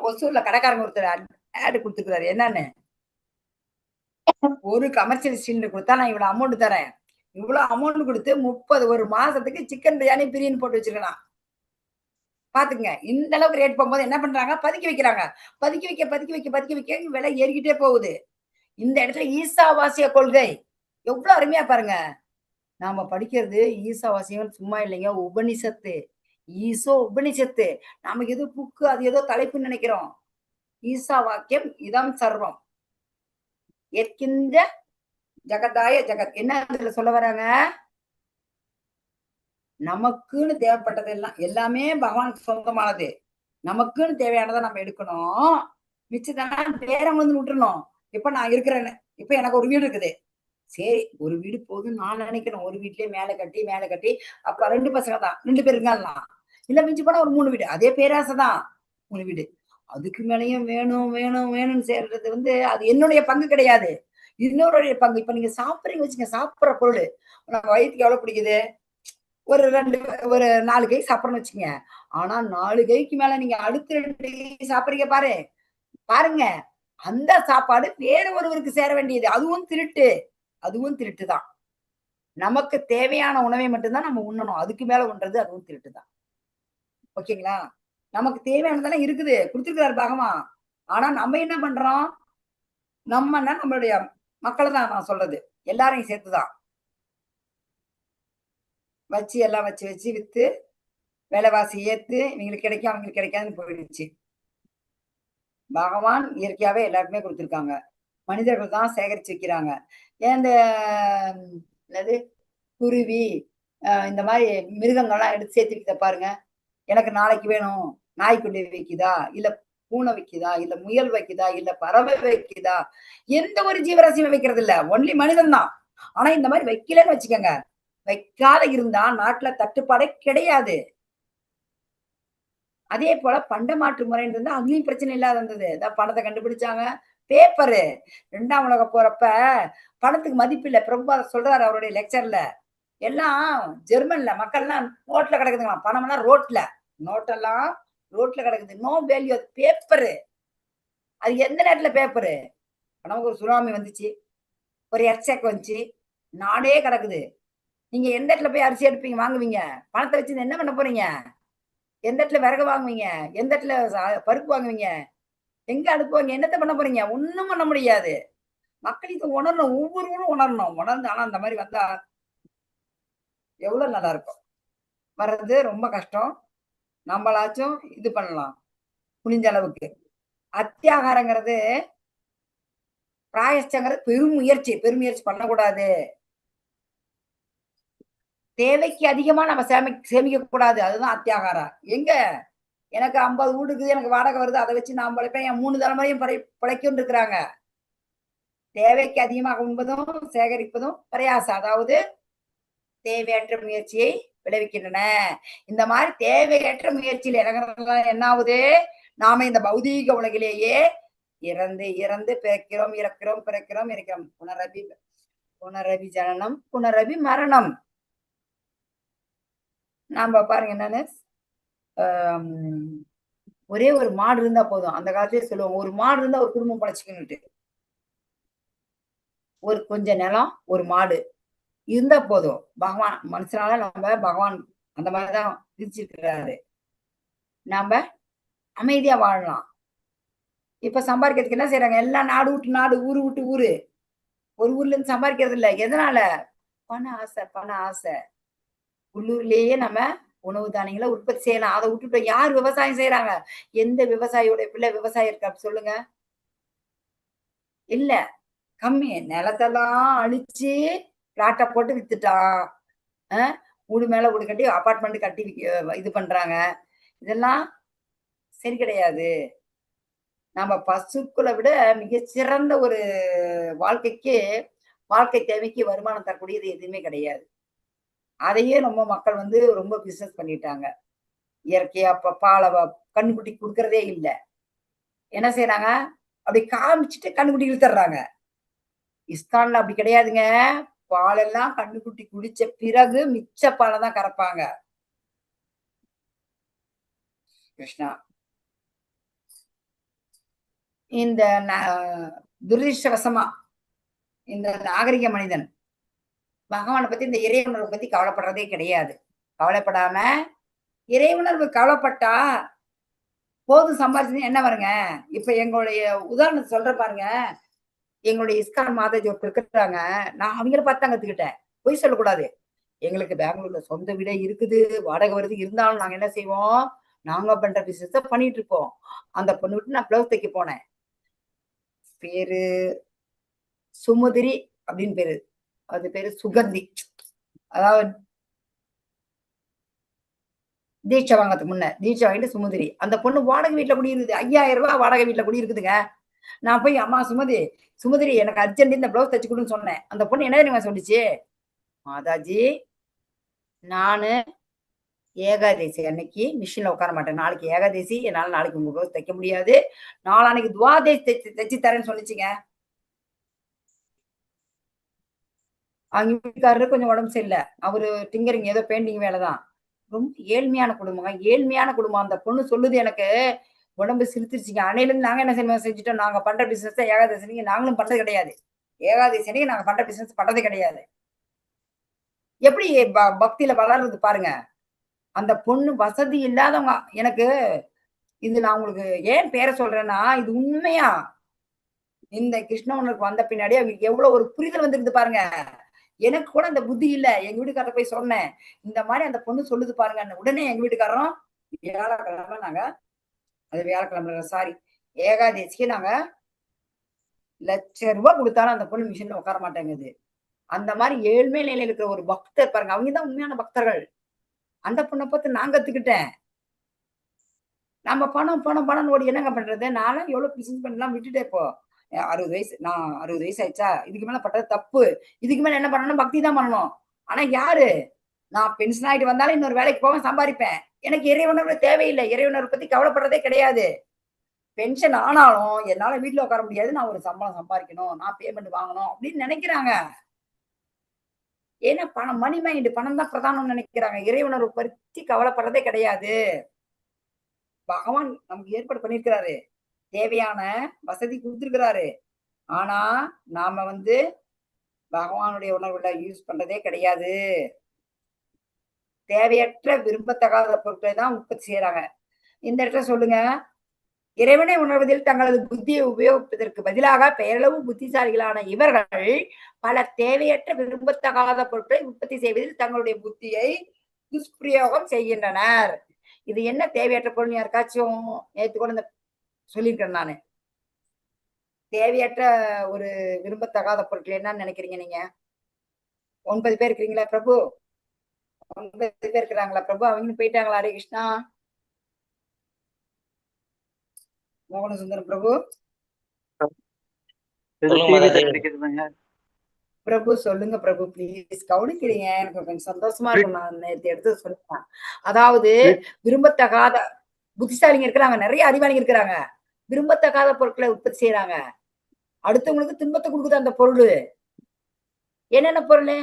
Speaker 7: ஒசூர்ல கடைக்காரங்க ஒருத்தர் ஆடு கொடுத்துருக்காரு. என்னன்னு, ஒரு கமர்ஷியல் சிலிண்டர் கொடுத்தா நான் இவ்வளவு அமௌண்ட் தரேன். இவ்வளவு அமௌண்ட் கொடுத்து 30 ஒரு மாசத்துக்கு சிக்கன் பிரியாணி பிரியாணி போட்டு வச்சிருக்கலாம். பாத்துங்க, இந்த அளவுக்கு ரேட் போகும்போது என்ன பண்றாங்க? பதுக்கி வைக்கிறாங்க. பதுக்கி வைக்க விலை ஏறிக்கிட்டே போகுது. இந்த இடத்துல ஈசாவாசிய கொள்கை எவ்வளவு அருமையா பாருங்க. நாம படிக்கிறது ஈசாவாசியம் சும்மா இல்லைங்க, உபனிஷத்து. ஈசோ உபனிஷத்து. நமக்கு ஏதோ புக்கு, அது ஏதோ தலைப்புன்னு நினைக்கிறோம். ஈசா வாக்கியம் இதம் சர்வம் எற்கின்ற ஜகதாய ஜகத். என்ன அதுல சொல்ல வராங்க? நமக்குன்னு தேவைப்பட்டது எல்லாமே பகவானுக்கு சொந்தமானது. நமக்குன்னு தேவையானதை நம்ம எடுக்கணும். மிச்சதெல்லாம் வேறவங்க வந்து விட்டுறணும். இப்ப நான் இருக்கிறேன்னு, இப்ப எனக்கு ஒரு வீடு இருக்குது. சரி ஒரு வீடு போதும் நான் நினைக்கிறேன். ஒரு வீட்லயே மேல கட்டி அப்ப 2 பசங்க தான், 2 பேர் இருக்கலாம். இல்ல மிஞ்சி போனா ஒரு 3 வீடு. அதே பேராசைதான் 3 வீடு. அதுக்கு மேலயும் வேணும் வேணும் வேணும்னு சேர்றது வந்து அது என்னுடைய பங்கு கிடையாது. இன்னொருடைய பங்கு. இப்ப நீங்க சாப்பிடுறீங்க வச்சுங்க, சாப்பிடுற பொருள் நம்ம வயிற்றுக்கு எவ்வளவு பிடிக்குது? ஒரு 4 கை சாப்பிடணும்னு வச்சுங்க. ஆனா 4 கைக்கு மேல நீங்க அடுத்த 2 கை சாப்பிடுறீங்க பாருங்க. அந்த சாப்பாடு வேற ஒருவருக்கு சேர வேண்டியது. அதுவும் திருட்டு தான். நமக்கு தேவையான உணவை மட்டும்தான் நம்ம உண்ணணும். அதுக்கு மேல உண்றது அதுவும் திருட்டு தான். ஓகேங்களா? நமக்கு தேவையானதெல்லாம் இருக்குது, கொடுத்திருக்கிறாரு பகவான். ஆனா நம்ம என்ன பண்றோம்? நம்மன்னா நம்மளுடைய மக்களை தான் நான் சொல்றது, எல்லாரையும் சேர்த்துதான் எல்லாம் வச்சு வித்து விலைவாசி ஏத்து இவங்களுக்கு கிடைக்கும் அவங்களுக்கு கிடைக்காதுன்னு போயிடுச்சு. பகவான் இயற்கையாவே எல்லாருக்குமே கொடுத்திருக்காங்க. மனிதர்கள் தான் சேகரிச்சு வைக்கிறாங்க. ஏன் இந்த குருவி இந்த மாதிரி மிருகங்கள்லாம் எடுத்து சேர்த்து வைக்கிறத பாருங்க. எனக்கு நாளைக்கு வேணும். நாய்க்குட்டி வைக்குதா, இல்ல பூனை வைக்குதா, இல்ல முயல் வைக்குதா, இல்ல பறவை வைக்குதா? எந்த ஒரு ஜீவராசியும் வைக்கிறது இல்ல. ஒன்லி மனிதன் தான். ஆனா இந்த மாதிரி வைக்கலன்னு வச்சுக்கோங்க, வைக்காத இருந்தா நாட்டுல தட்டுப்பாடே கிடையாது. அதே போல பண்ட மாற்று முறைன்னு இருந்தா அதுலயும் பிரச்சனை இல்லாத இருந்தது. பணத்தை கண்டுபிடிச்சாங்க. பேப்பரு 2ஆம் உலக போறப்ப பணத்துக்கு மதிப்பு இல்ல. பிரபுபாதர் சொல்றாரு அவருடைய லெக்சர்ல. எல்லாம் ஜெர்மன்ல மக்கள்லாம் நோட்ல கிடக்குதுங்களாம். பணம்லாம் நோட்டெல்லாம் ரோட்ல கிடக்குது. No value. அது பேப்பரு. அது எந்த நேரத்துல பேப்பரு? நமக்கு ஒரு சுனாமி வந்துச்சு, ஒரு எர்த்குவேக் வந்துச்சு, நாடே கிடக்குது. நீங்க எந்த இடத்துல போய் அரிசி எடுப்பீங்க, வாங்குவீங்க? பணத்தை வச்சு என்ன பண்ண போறீங்க? எந்த இடத்துல விறகு வாங்குவீங்க? எந்த இடத்துல பருப்பு வாங்குவீங்க? எங்க அனுப்புவாங்க? என்னத்த பண்ண போறீங்க? ஒண்ணும் பண்ண முடியாது. மக்கள் இதை உணரணும். ஒவ்வொருவரும் உணரணும். உணர்ந்து ஆனா அந்த மாதிரி வந்தா எவ்வளவு நல்லா இருக்கும். வர்றது ரொம்ப கஷ்டம். நம்மளாச்சும் இது பண்ணலாம் முடிஞ்ச அளவுக்கு. அத்தியாகாரங்கிறது பிராயஷ்டங்கிறது பெருமுயற்சி பண்ணக்கூடாது. தேவைக்கு அதிகமா நம்ம சேமிக்க கூடாது. அதுதான் அத்தியாகாரம். எங்க எனக்கு 50 வீடுக்கு எனக்கு வாடகை வருது, அதை வச்சு நான் பிழைப்பேன், என் 3 தலைமுறையும் பிழைக்கும் இருக்கிறாங்க. தேவைக்கு அதிகமாக உண்பதும் சேகரிப்பதும் பிரயாசம். அதாவது தேவையற்ற முயற்சியை விளைவிக்கின்றன. இந்த மாதிரி தேவையற்ற முயற்சியில் இறங்குறதுனால என்ன ஆகுது? நாம இந்த பௌதீக உலகிலேயே இறந்து பிறக்கிறோம், இருக்கிறோம். புனரபி ஜனனம், புனரபி மரணம். நாம பாருங்க என்னன்னு, ஒரே ஒரு மாடு இருந்தா போதும். அந்த காலத்திலே சொல்லுவோம், ஒரு மாடு இருந்தா ஒரு குடும்பம் பழச்சிக்கணுட்டு. ஒரு கொஞ்ச நிலம், ஒரு மாடு இருந்தா போதும். பகவான் மனுஷனால நம்ம பகவான் அந்த மாதிரிதான் விதிச்சிருக்கிறாரு. நாம அமைதியா வாழலாம். இப்ப சம்பாதிக்கிறதுக்கு என்ன செய்யறாங்க? எல்லாம் நாடு விட்டு நாடு, ஊரு விட்டு ஊரு. ஒரு ஊர்ல இருந்து சம்பாதிக்கிறது இல்ல. எதனால? பண ஆசை. உள்ளூர்லயே நம்ம உணவு தானியங்களை உற்பத்தி செய்யலாம். அதை விட்டுட்டு யார் விவசாயம் செய்யறாங்க? எந்த விவசாயியோட பிள்ளை விவசாயம் இருக்கா சொல்லுங்க? இல்ல. கம்மி. நிலத்தெல்லாம் அழிச்சு பிளாட்டை போட்டு வித்துட்டான். வீடு மேல வீடு கட்டி அபார்ட்மெண்ட் கட்டி இது பண்றாங்க. இதெல்லாம் சரி கிடையாது. நம்ம பசுக்களை விட மிகச்சிறந்த ஒரு வாழ்க்கை தேவைக்கு வருமானம் தரக்கூடியது எதுவுமே கிடையாது. அதையே ரொம்ப மக்கள் வந்து ரொம்ப பிசினஸ் பண்ணிட்டாங்க. இயற்கையா பாலை கண்ணுக்குட்டி கொடுக்கறதே இல்லை. என்ன செய்யறாங்க? அப்படி காமிச்சுட்டு கண்ணுக்குட்டி இழுத்துறாங்க. இஸ்கான்ல அப்படி கிடையாதுங்க. பாலெல்லாம் கண்ணுக்குட்டி குடிச்ச பிறகு மிச்ச பாலை தான் கறப்பாங்க. கிருஷ்ணா, இந்த துரதிருஷ்டவசமா இந்த நாகரிக மனிதன் பகவானை பத்தி, இந்த இறை உணர்வை பத்தி கவலைப்படுறதே கிடையாது. கவலைப்படாம இறை உணர்வு கவலைப்பட்டா போதும், சம்பாதிச்சு என்ன வருங்க? இப்ப எங்களுடைய உதாரணத்தை சொல்ற பாருங்க. எங்களுடைய இஸ்கான் மாதாஜி ஒருத்தர் இருக்கிறாங்க. நான் அவங்கள பார்த்து கத்துக்கிட்டேன். பொய் சொல்லக்கூடாது. எங்களுக்கு பெங்களூர்ல சொந்த வீடே இருக்குது, வாடகை வருது. இருந்தாலும் நாங்க என்ன செய்வோம்? நாங்க பண்ற பிசினஸ் பண்ணிட்டு இருக்கோம். அந்த பொண்ணு விட்டு நான் பிளவுஸ் தைக்க போனேன். பேரு சுமதிரி அப்படின்னு பேரு. அது பேரு சுகந்தி. அதாவது தீட்சை வாங்கறதுக்கு முன்ன தீட்சை வாங்கிட்டு சுமதிரி அந்த பொண்ணு வாடகை வீட்டுல குடி இருக்குது. 5000 ரூபாய் வாடகை வீட்டுல குடி இருக்குதுங்க. நான் போய் அம்மா சுமதிரி எனக்கு அர்ஜென்ட் இந்த பிளவுஸ் தச்சு கொடுன்னு சொன்னேன். அந்த பொண்ணு என்ன தெரியுமா சொல்லிச்சு, மாதாஜி நானு ஏகாதேசி அன்னைக்கு மிஷின்ல உட்கார மாட்டேன். நாளைக்கு ஏகாதேசி, என்னால நாளைக்கு உங்க பிளவுஸ் தைக்க முடியாது. நாளானைக்கு துவாதேசி தைச்சு தரேன்னு சொல்லிச்சுங்க. அவங்க வீட்டுக்காரரு கொஞ்சம் உடம்பு சரியில்லை. அவரு டிங்கரிங் ஏதோ பெயிண்டிங் வேலைதான். ரொம்ப ஏழ்மையான குடும்பங்க, ஏழ்மையான குடும்பம். அந்த பொண்ணு சொல்லுது எனக்கு உடம்பு சிரித்துருச்சுங்க. அன்னையில இருந்து நாங்க என்ன செஞ்சுட்டோம், நாங்க பண்ற பிசினஸ் ஏகாதேசனிக்கு நாங்களும் பண்றது கிடையாது. ஏகாதேசனிக்கு நாங்க பண்ற பிசினஸ் பண்றதே கிடையாது. எப்படி பக்தியில வளர்றது பாருங்க. அந்த பொண்ணு வசதி இல்லாதவங்க. எனக்கு இது நான் உங்களுக்கு ஏன் பேரை சொல்றேன்னா, இது உண்மையா இந்த கிருஷ்ண உணர்வுக்கு வந்த பின்னாடி அவங்களுக்கு எவ்வளவு ஒரு புரிதல் வந்துருது பாருங்க. எனக்கு கூட அந்த புத்தி இல்ல. எங்க வீட்டுக்காரர் போய் சொன்னேன், இந்த மாதிரி அந்த பொண்ணு சொல்லுது பாருங்க. உடனே எங்க வீட்டுக்காரரும் வியாழக்கிழமை நாங்க அது வியாழக்கிழமை சாரி ஏகாதேசிக்கு நாங்க ₹1,00,000 கொடுத்தாலும் அந்த பொண்ணு மிஷின்ல உட்கார மாட்டேங்குது. அந்த மாதிரி ஏழ்மை நிலையில இருக்கிற ஒரு பக்தர் பாருங்க. அவங்கதான் உண்மையான பக்தர்கள். அந்த பொண்ணை பார்த்து நான் கத்துக்கிட்டேன். நம்ம பணம் ஓடி என்னங்க பண்றது? நானும் எவ்வளவு பிசினஸ் பண்ணலாம் விட்டுட்டே இப்போ 60 வயசு. நான் 60 வயசு ஆயிடுச்சா, இதுக்கு மேல பண்றது தப்பு. இதுக்கு மேல என்ன பண்ணணும், பக்தி தான் பண்ணணும். ஆனா யாரு, நான் பென்ஷன் ஆயிட்டு வந்தாலும் இன்னொரு வேலைக்கு போவேன், சம்பாதிப்பேன். எனக்கு இறையுணர்வு தேவையில்லை. இறையுணர்வு பத்தி கவலைப்படுறதே கிடையாது. பென்ஷன் ஆனாலும் என்னால வீட்டுல உட்கார முடியாது. நான் ஒரு சம்பளம் சம்பாதிக்கணும், நான் பேமெண்ட் வாங்கணும் அப்படின்னு நினைக்கிறாங்க. ஏன்னா பணம், மணி மைண்ட், பணம் தான் பிரதானம் நினைக்கிறாங்க. இறையுணர்வு பத்தி கவலைப்படுறதே கிடையாது. பகவான் நமக்கு ஏற்பாடு பண்ணிருக்கிறாரு, தேவையான வசதி கொடுத்திருக்கிறாரு. ஆனா நாம பகவானுடைய உணர்வுல யூஸ் பண்றதே கிடையாது. தேவையற்ற விரும்பத்தகாத பொருட்களை தான் உற்பத்தி செய்யறாங்க. இந்த இடத்துல சொல்லுங்க, இறைவனை உணர்வதில் தங்களது புத்தியை உபயோகிப்பதற்கு பதிலாக பெயரளவு புத்திசாலிகளான இவர்கள் பல தேவையற்ற விரும்பத்தகாத பொருட்களை உற்பத்தி செய்வதில் தங்களுடைய புத்தியை துஷ்பிரயோகம் செய்கின்றனர். இது என்ன தேவையற்ற பொருள்? யாருக்காச்சும் நேற்று கூட சொல்லியிருக்கேன் நானு. தேவையற்ற ஒரு விரும்பத்தகாத பொருட்கள் என்னன்னு நினைக்கிறீங்க நீங்க? 9 பேர் இருக்கிறீங்களா பிரபு? 9 பேர் இருக்கிறாங்களா பிரபு? அவங்க போயிட்டாங்களா? ஹரே கிருஷ்ணா. மோகன சுந்தரம் பிரபு பிரபு சொல்லுங்க பிரபு, பிளீஸ். கவனிக்கிறீங்க, எனக்கு கொஞ்சம் சந்தோஷமா இருக்கும். நான் நேற்று எடுத்து சொல்லுவேன். அதாவது விரும்பத்தகாத புத்திசாலிங்க இருக்கிறாங்க, நிறைய அறிவாளிங்க இருக்கிறாங்க. விரும்பத்தகாத பொருட்களை உற்பத்தி செய்யறாங்க. அடுத்தவங்களுக்கு துன்பத்தை கொடுக்குது அந்த பொருள். என்னென்ன பொருள்?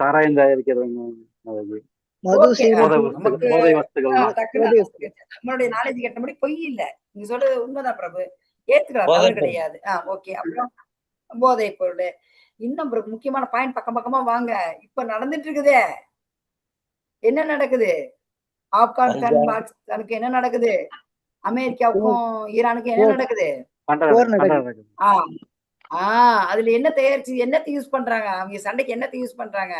Speaker 6: சாராயம் தயாரிக்கிறவங்க,
Speaker 7: நம்மளுடைய நாலேஜ் கேட்டபடி பொய் இல்ல, நீங்க சொல்றது உண்மைதான் பிரபு, ஏத்துக்கலாம், கிடையாது. ஓகே. அப்புறம் போதை பொருள். இன்னும் முக்கியமான பாயிண்ட், பக்கம் பக்கமா வாங்க. இப்ப நடந்துட்டு இருக்குதே, என்ன நடக்குது? ஆப்கானிஸ்தானுக்கு என்ன நடக்குது? அமெரிக்காவுக்கும் ஈரானுக்கும் என்ன நடக்குது? அதுல என்ன தயாரிச்சு என்னத்தை யூஸ் பண்றாங்க? அவங்க சண்டைக்கு என்னத்தை யூஸ் பண்றாங்க?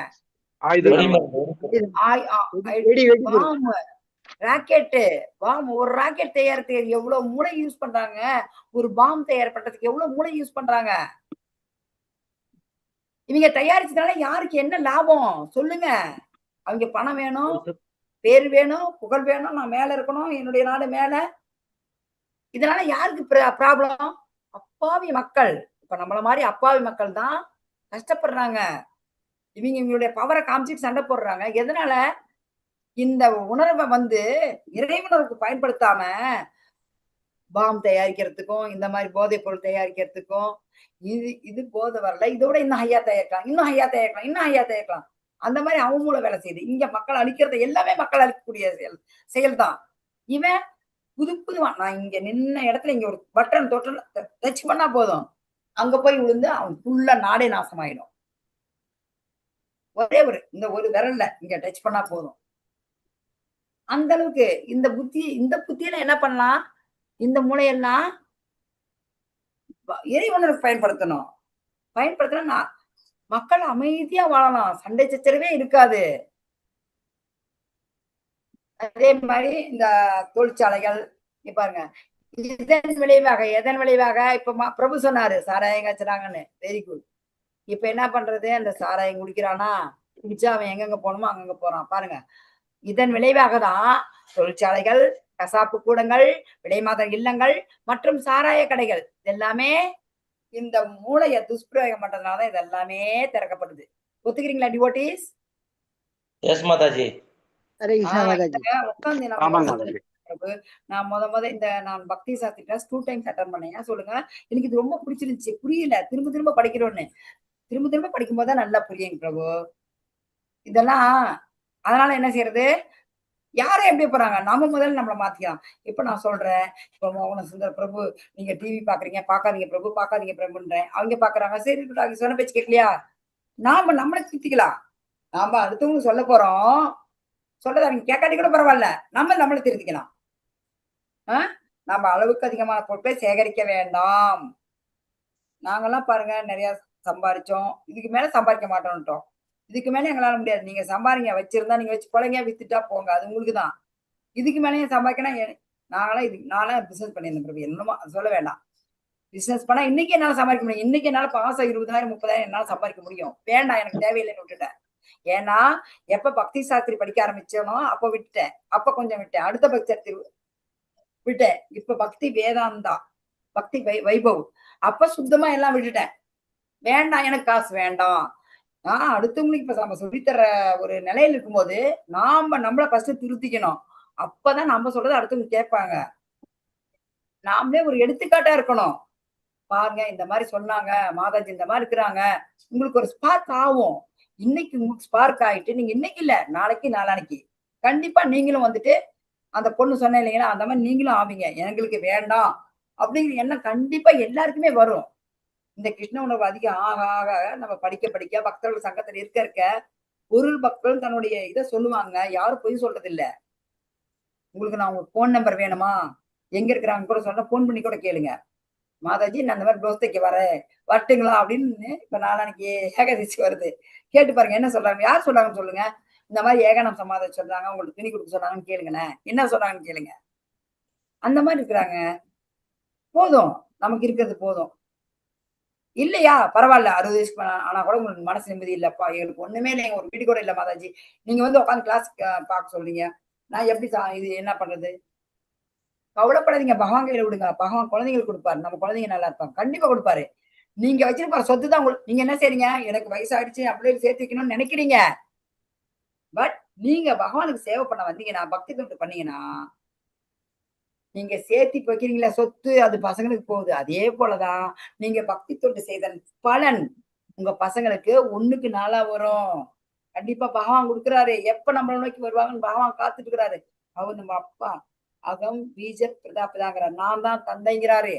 Speaker 7: Rocket, bomb. ஒரு ராக்கெட் தயாரிக்கிறதுக்கு எவ்வளவு மூளை யூஸ் பண்றாங்க? ஒரு பாம் தயார் பண்றதுக்கு எவ்வளவு மூளை யூஸ் பண்றாங்க? இவங்க தயாரிச்சதுனால யாருக்கு என்ன லாபம் சொல்லுங்க? அவங்க பணம் வேணும், பேர் வேணும், புகழ் வேணும், நான் மேல இருக்கணும், என்னுடைய நாடு மேல. இதனால யாருக்கு ப்ராப்ளம்? அப்பாவி மக்கள். இப்ப நம்மள மாதிரி அப்பாவி மக்கள் தான் கஷ்டப்படுறாங்க. இவங்களுடைய பவரை காமிச்சிட்டு சண்டை போடுறாங்க. எதனால? இந்த உணர்வை இறைவனருக்கு பயன்படுத்தாம பாம் தயாரிக்கிறதுக்கும் இந்த மாதிரி போதைப் பொருள் தயாரிக்கிறதுக்கும், இது போதை வரல, இதோட இன்னும் ஹையா தயாரிக்கலாம், இன்னும் ஹையா தயாரிக்கலாம், இன்னும் ஹையா தயாரிக்கலாம். அந்த மாதிரி அவங்க மூலம் வேலை செய்யுது. இங்க மக்கள் அழிக்கிறது எல்லாமே மக்கள் அழிக்கக்கூடிய செயல் தான். இவன் புதுவான். நான் இங்க நின்ன இடத்துல இங்க ஒரு பட்டன் தொட்டன் டச் பண்ணா போதும், அங்க போய் விழுந்து அவன் ஃபுல்லா நாடே நாசமாயிடும். ஒரே இந்த ஒரு விரல்ல இங்க டச் பண்ணா போதும். அந்த அளவுக்கு இந்த புத்தியில என்ன பண்ணலாம்? இந்த மூளையெல்லாம் இறைவனருக்கு பயன்படுத்தணும். பயன்படுத்தினா மக்கள் அமைதியா வாழலாம், சண்டை சச்சரவே இருக்காது. அதே மாதிரி இந்த தொழிற்சாலைகள் பாருங்க, எதன் விளைவாக இப்ப பிரபு சொன்னாரு சாராயம் காய்ச்சறாங்கன்னு. Very good. இப்ப என்ன பண்றது? அந்த சாராயம் குடிக்கிறானா, குடிச்சா அவன் எங்கெங்க போகணுமோ அங்கங்க போறான் பாருங்க. இதன் விளைவாக தான் தொழிற்சாலைகள், கசாப்பு கூடங்கள், விலைமாத இல்லங்கள் மற்றும் சாராய கடைகள் எல்லாமே இந்த மூளைய துஷ்பிரயோகம் பண்றதுனாலதான் இது எல்லாமே திறக்கப்படுது. ஒத்துக்கிறீங்களா டிவோட்டீஸ்?
Speaker 8: எஸ் மாதாஜி.
Speaker 5: ஹரே கிருஷ்ணா மாதாஜி.
Speaker 7: உட்காந்து
Speaker 6: ஆமாங்க மாதாஜி.
Speaker 7: நான் நான் பக்தி சாஸ்திரி கிளாஸ் 2 டைம்ஸ் அட்டன் பண்ணேன். சொல்லுங்க, எனக்கு இது ரொம்ப பிடிச்சிருந்துச்சு, புரியல, திரும்ப திரும்ப படிக்கிறோன்னு. திரும்ப திரும்ப படிக்கும் போதுதான் நல்லா புரியுங்க பிரபு இதெல்லாம். அதனால என்ன செய்யறது, யாரும் எப்படி போறாங்க, நம்ம முதல்ல நம்மளை மாத்திக்கலாம். இப்ப நான் சொல்றேன், இப்ப மோகன சுந்தர் பிரபு நீங்க டிவி பாக்குறீங்க, பாக்காதீங்க பிரபு, பாக்காதீங்க பிரபுன்றேன். அவங்க பாக்குறாங்க, சரி அவங்க சொன்ன பேச்சு கேட்கலையா, நாம நம்மளை திருத்திக்கலாம். நாம அடுத்தவங்க சொல்ல போறோம், சொல்றத அவங்க கேட்காட்டி கூட பரவாயில்ல, நம்மளை திருத்திக்கலாம். நம்ம அளவுக்கு அதிகமான பொருட்களை சேகரிக்க வேண்டாம். நாங்கெல்லாம் பாருங்க நிறைய சம்பாரிச்சோம், இதுக்கு மேல சம்பாதிக்க மாட்டோம்ட்டோம். இதுக்கு மேல எங்களால முடியாது, நீங்க சம்பாதிங்க, வச்சிருந்தா நீங்க வச்சு பொழைங்க, வித்துட்டா போங்க, அது உங்களுக்கு தான். இதுக்கு மேலேயும் சம்பாதிக்கணும். நான்லாம் பிசினஸ் பண்ணியிருந்தேன் பிரபு, என்னமோ சொல்ல வேண்டாம். பிசினஸ் பண்ணா இன்னைக்கு என்னால சம்பாதிக்க முடியும், இன்னைக்கு என்னால மாசம் 20,000 30,000 என்னால சம்பாதிக்க முடியும். வேண்டாம், எனக்கு தேவையில்லைன்னு விட்டுட்டேன். ஏன்னா எப்ப பக்தி சாஸ்திரி படிக்க ஆரம்பிச்சோனோ அப்ப விட்டுட்டேன், அப்ப கொஞ்சம் விட்டேன், அடுத்த பக்தி சாஸ்திரி விட்டேன். இப்ப பக்தி வேதாந்தா, பக்தி வைபவ், அப்ப சுத்தமா எல்லாம் விட்டுட்டேன். வேண்டாம், எனக்கு காசு வேண்டாம். அடுத்தவங்களுக்கு இப்ப நம்ம சொல்லித்தர ஒரு நிலையில இருக்கும்போது நம்மள ஃபர்ஸ்ட் திருத்திக்கணும். அப்பதான் நம்ம சொல்றது அடுத்தவங்க கேட்பாங்க. நாமளே ஒரு எடுத்துக்காட்டா இருக்கணும். பாருங்க, இந்த மாதிரி சொன்னாங்க மாதாஜி, இந்த மாதிரி இருக்கிறாங்க, உங்களுக்கு ஒரு ஸ்பார்க் ஆகும். இன்னைக்கு உங்களுக்கு ஸ்பார்க் ஆயிட்டு நீங்க இன்னைக்கு இல்ல, நாளைக்கு நாளானைக்கு கண்டிப்பா நீங்களும் வந்துட்டு அந்த பொண்ணு சொன்ன இல்லைங்களா, அந்த மாதிரி நீங்களும் ஆவீங்க. எங்களுக்கு வேண்டாம் அப்படிங்கிற எண்ணம் கண்டிப்பா எல்லாருக்குமே வரும். இந்த கிருஷ்ண உணர்வு அதிகம் ஆக ஆக நம்ம படிக்க படிக்க பக்தர்கள் சங்கத்துல இருக்க பொருள் பக்தர்கள் தன்னுடைய இதை சொல்லுவாங்க. யாரும் பொய் சொல்றது இல்ல. உங்களுக்கு நான் உங்க போன் நம்பர் வேணுமா, எங்க இருக்கிறாங்க கூட சொன்னா போன் பண்ணி கூட கேளுங்க. மாதாஜி நான் இந்த மாதிரி ப்ளவுஸ் தைக்க வரேன், வரட்டுங்களா அப்படின்னு. இப்ப நாளைக்கு ஏகாதசி வருது, கேட்டு பாருங்க என்ன சொல்றாங்க, யார் சொல்றாங்கன்னு சொல்லுங்க. இந்த மாதிரி ஏகானம் சமாதானம் சொல்றாங்க, உங்களுக்கு துணி கொடுக்க சொன்னாங்கன்னு கேளுங்களேன், என்ன சொல்றாங்கன்னு கேளுங்க. அந்த மாதிரி இருக்கிறாங்க. போதும், நமக்கு இருக்கிறது போதும். இல்லையா பரவாயில்ல, 60 வயசுக்கு ஆனா கூட உங்களுக்கு மனசு நிம்மதி இல்லப்பா, எங்களுக்கு ஒண்ணுமே இல்லைங்க, ஒரு வீடு கூட இல்ல மாதாஜி, நீங்க வந்து உட்காந்து கிளாஸ் பார்க்க சொல்றீங்க, நான் எப்படி இது என்ன பண்றது? கவலைப்படாதீங்க, பகவான் கையில விடுங்க. பகவான் குழந்தைங்களுக்கு கொடுப்பாரு, நம்ம குழந்தைங்க நல்லா இருப்பாங்க, கண்டிப்பா கொடுப்பாரு. நீங்க வச்சிருப்பாரு சொத்து தான் உங்களுக்கு. நீங்க என்ன செய்றீங்க, எனக்கு வயசாயிடுச்சு அப்படியே சேர்த்து வைக்கணும்னு நினைக்கிறீங்க. பட் நீங்க பகவானுக்கு சேவை பண்ண வந்தீங்கன்னா, பக்தி தொண்டு பண்ணீங்கன்னா, நீங்க சேர்த்தி வைக்கிறீங்களா சொத்து, அது பசங்களுக்கு போகுது. அதே போலதான் நீங்க பக்தி தொண்டு செய்தன் பலன் உங்க பசங்களுக்கு 1க்கு 4 வரும். கண்டிப்பா பகவான் கொடுக்குறாரு. எப்ப நம்மளை நோக்கி வருவாங்கன்னு பகவான் காத்துட்டு இருக்கிறாரு. அவர் நம்ம அப்பா அகம் பீஜ பிரதாபதாங்கிறார், நான் தான் தந்தைங்கிறாரு,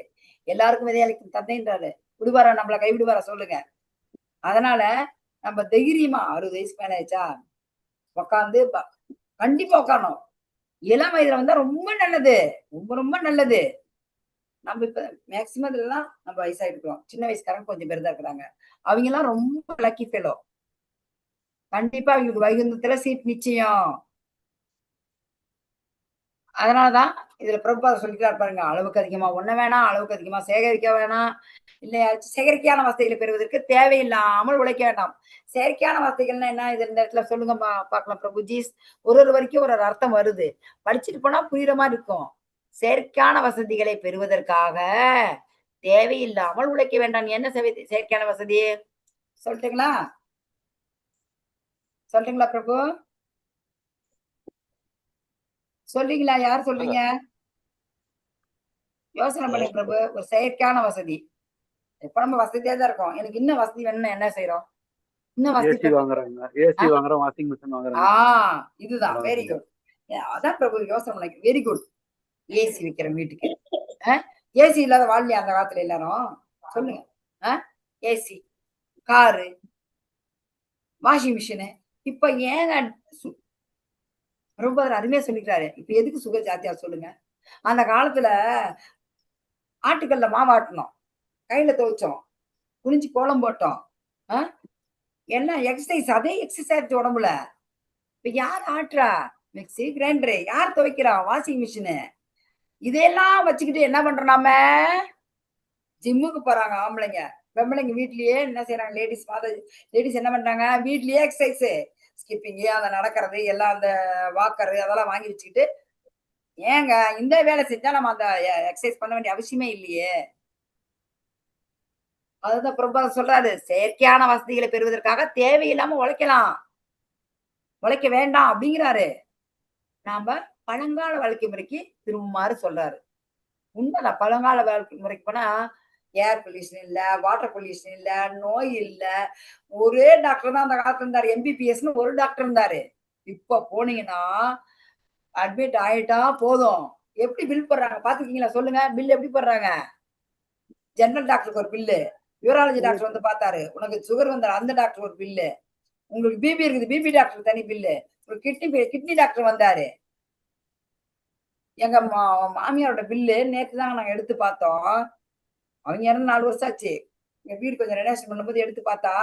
Speaker 7: எல்லாருக்கும் விதையளிக்கும் தந்தைன்றாரு. விடுவாரா, நம்மளை கைவிடுவாரா சொல்லுங்க? அதனால நம்ம தைரியமா 60 வயசுக்கு மேல ஆயிடுச்சா உட்காந்து கண்டிப்பா உட்காரணும். இளம் வயதுல வந்தா ரொம்ப நல்லது, ரொம்ப ரொம்ப நல்லது. நம்ம இப்ப மேக்சிமம் இதுலாம் நம்ம வயசாயிருக்கோம், சின்ன வயசுக்காரங்க கொஞ்சம் பேர் தான் இருக்கிறாங்க. அவங்க எல்லாம் ரொம்ப லக்கி ஃபெலோ. கண்டிப்பா அவங்களுக்கு வைகுந்தத்துல சீட் நிச்சயம். அதனாலதான் இதுல பிரபுபாதர் சொல்லிக்கிறார் பாருங்க, அளவுக்கு அதிகமா ஒண்ண வேணாம், அளவுக்கு அதிகமா சேகரிக்க வேணாம், இல்லையா செயற்கையான வசதிகளை பெறுவதற்கு தேவையில்லாமல் உழைக்க வேண்டாம். செயற்கையான வசதிகள்னா என்ன, இது இந்த இடத்துல சொல்லுங்க பார்க்கலாம் பிரபுஜி. ஒரு வரைக்கும் ஒரு அர்த்தம் வருது, படிச்சுட்டு போனா புரியுற மாதிரி இருக்கும். செயற்கையான வசதிகளை பெறுவதற்காக தேவையில்லாமல் உழைக்க வேண்டாம். என்ன செயற்கையான வசதி சொல்லிட்டீங்களா? சொல்றீங்களா பிரபு? சொல்றீங்களா? யார் சொல்றீங்க? யோசனை பண்ணி பிரபு. ஒரு செயற்கையான வசதி, எப்ப நம்ம வசதியா தான் இருக்கோம், எனக்கு இன்னும் வசதி வேணும்னு என்ன செய்யறோம்? இன்னும் வசதி
Speaker 6: வாங்குறாங்க, ஏசி வாங்குறோம், வாஷிங் மிஷின் வாங்குறாங்க.
Speaker 7: இதுதான் வெரி குட். அதான் பிரபு யோசனை பண்ணி, வெரி குட். ஏசி வைக்கிற வீட்டுக்கு, ஏசி இல்லாத வாழ்லையா அந்த காலத்துல எல்லாரும் சொல்லுங்க? AC, car, washing machine. இப்ப ஏங்க ரொம்ப அருமையா சொல்லிக்கிறாரு. இப்ப எதுக்கு சுக ஜாத்தியா சொல்லுங்க? அந்த காலத்துல ஆட்டுக்கல்ல மாவாட்டணும், கையில துவைச்சோம், குனிஞ்சு கோலம் போட்டோம், எல்லாம் எக்ஸசைஸ். அதே எக்ஸசைஸ் உடம்புல. இப்ப யார் ஆட்டுறா? Mixie, grinder. யார் துவைக்கிறா? Washing machine. இதெல்லாம் வச்சுக்கிட்டு என்ன பண்றோம் நாம? ஜிம்முக்கு போறாங்க ஆம்பளைங்க, பொம்பளைங்க வீட்லயே என்ன செய்யறாங்க? லேடிஸ் என்ன பண்றாங்க? வீட்லயே எக்ஸசைஸ், ஸ்கிப்பிங்கு அந்த நடக்கிறது எல்லாம் அந்த வாக்கரு அதெல்லாம் வாங்கி வச்சுக்கிட்டு ஏங்க இந்த வேலை செஞ்சா நம்ம அந்த எக்ஸசைஸ் பண்ண வேண்டிய அவசியமே இல்லையே. அதுதான் பிரபுபாதர் சொல்றாரு, செயற்கையான வசதிகளை பெறுவதற்காக தேவையில்லாம உழைக்கலாம், உழைக்க வேண்டாம் அப்படிங்கிறாரு. நாம பழங்கால வாழ்க்கை முறைக்கு திரும்புமாறு சொல்றாரு. உண்மைதான். பழங்கால வாழ்க்கை முறைக்கு போனா ஏர் பொல்யூஷன் இல்ல, வாட்டர் பொல்யூஷன் இல்ல, நோய் இல்ல. ஒரே டாக்டர் தான் அந்த காலத்துல இருந்தாரு. எம்பிபிஎஸ்னு ஒரு டாக்டர் இருந்தாரு. இப்ப போனீங்கன்னா அட்மிட் ஆயிட்டா போதும். எப்படி பில் போடுறாங்க பாத்துக்கீங்களா? சொல்லுங்க, பில் எப்படி போடுறாங்க? ஜெனரல் டாக்டருக்கு ஒரு பில்லு, யூராலஜி டாக்டர் வந்து பார்த்தாரு, உனக்கு சுகர் வந்தாரு, அந்த டாக்டர் ஒரு பில்லு, உங்களுக்கு பிபி இருக்குது, பிபி டாக்டர் தனி பில்லு, ஒரு கிட்னி டாக்டர் வந்தாரு. எங்க மாமியாரோட பில்லு நேற்று தாங்க நாங்க எடுத்து பார்த்தோம். அவங்க இறந்து 4 வருஷம் ஆச்சு. எங்க வீடு கொஞ்சம் ரெனோவேஷன் பண்ணும்போது எடுத்து பார்த்தா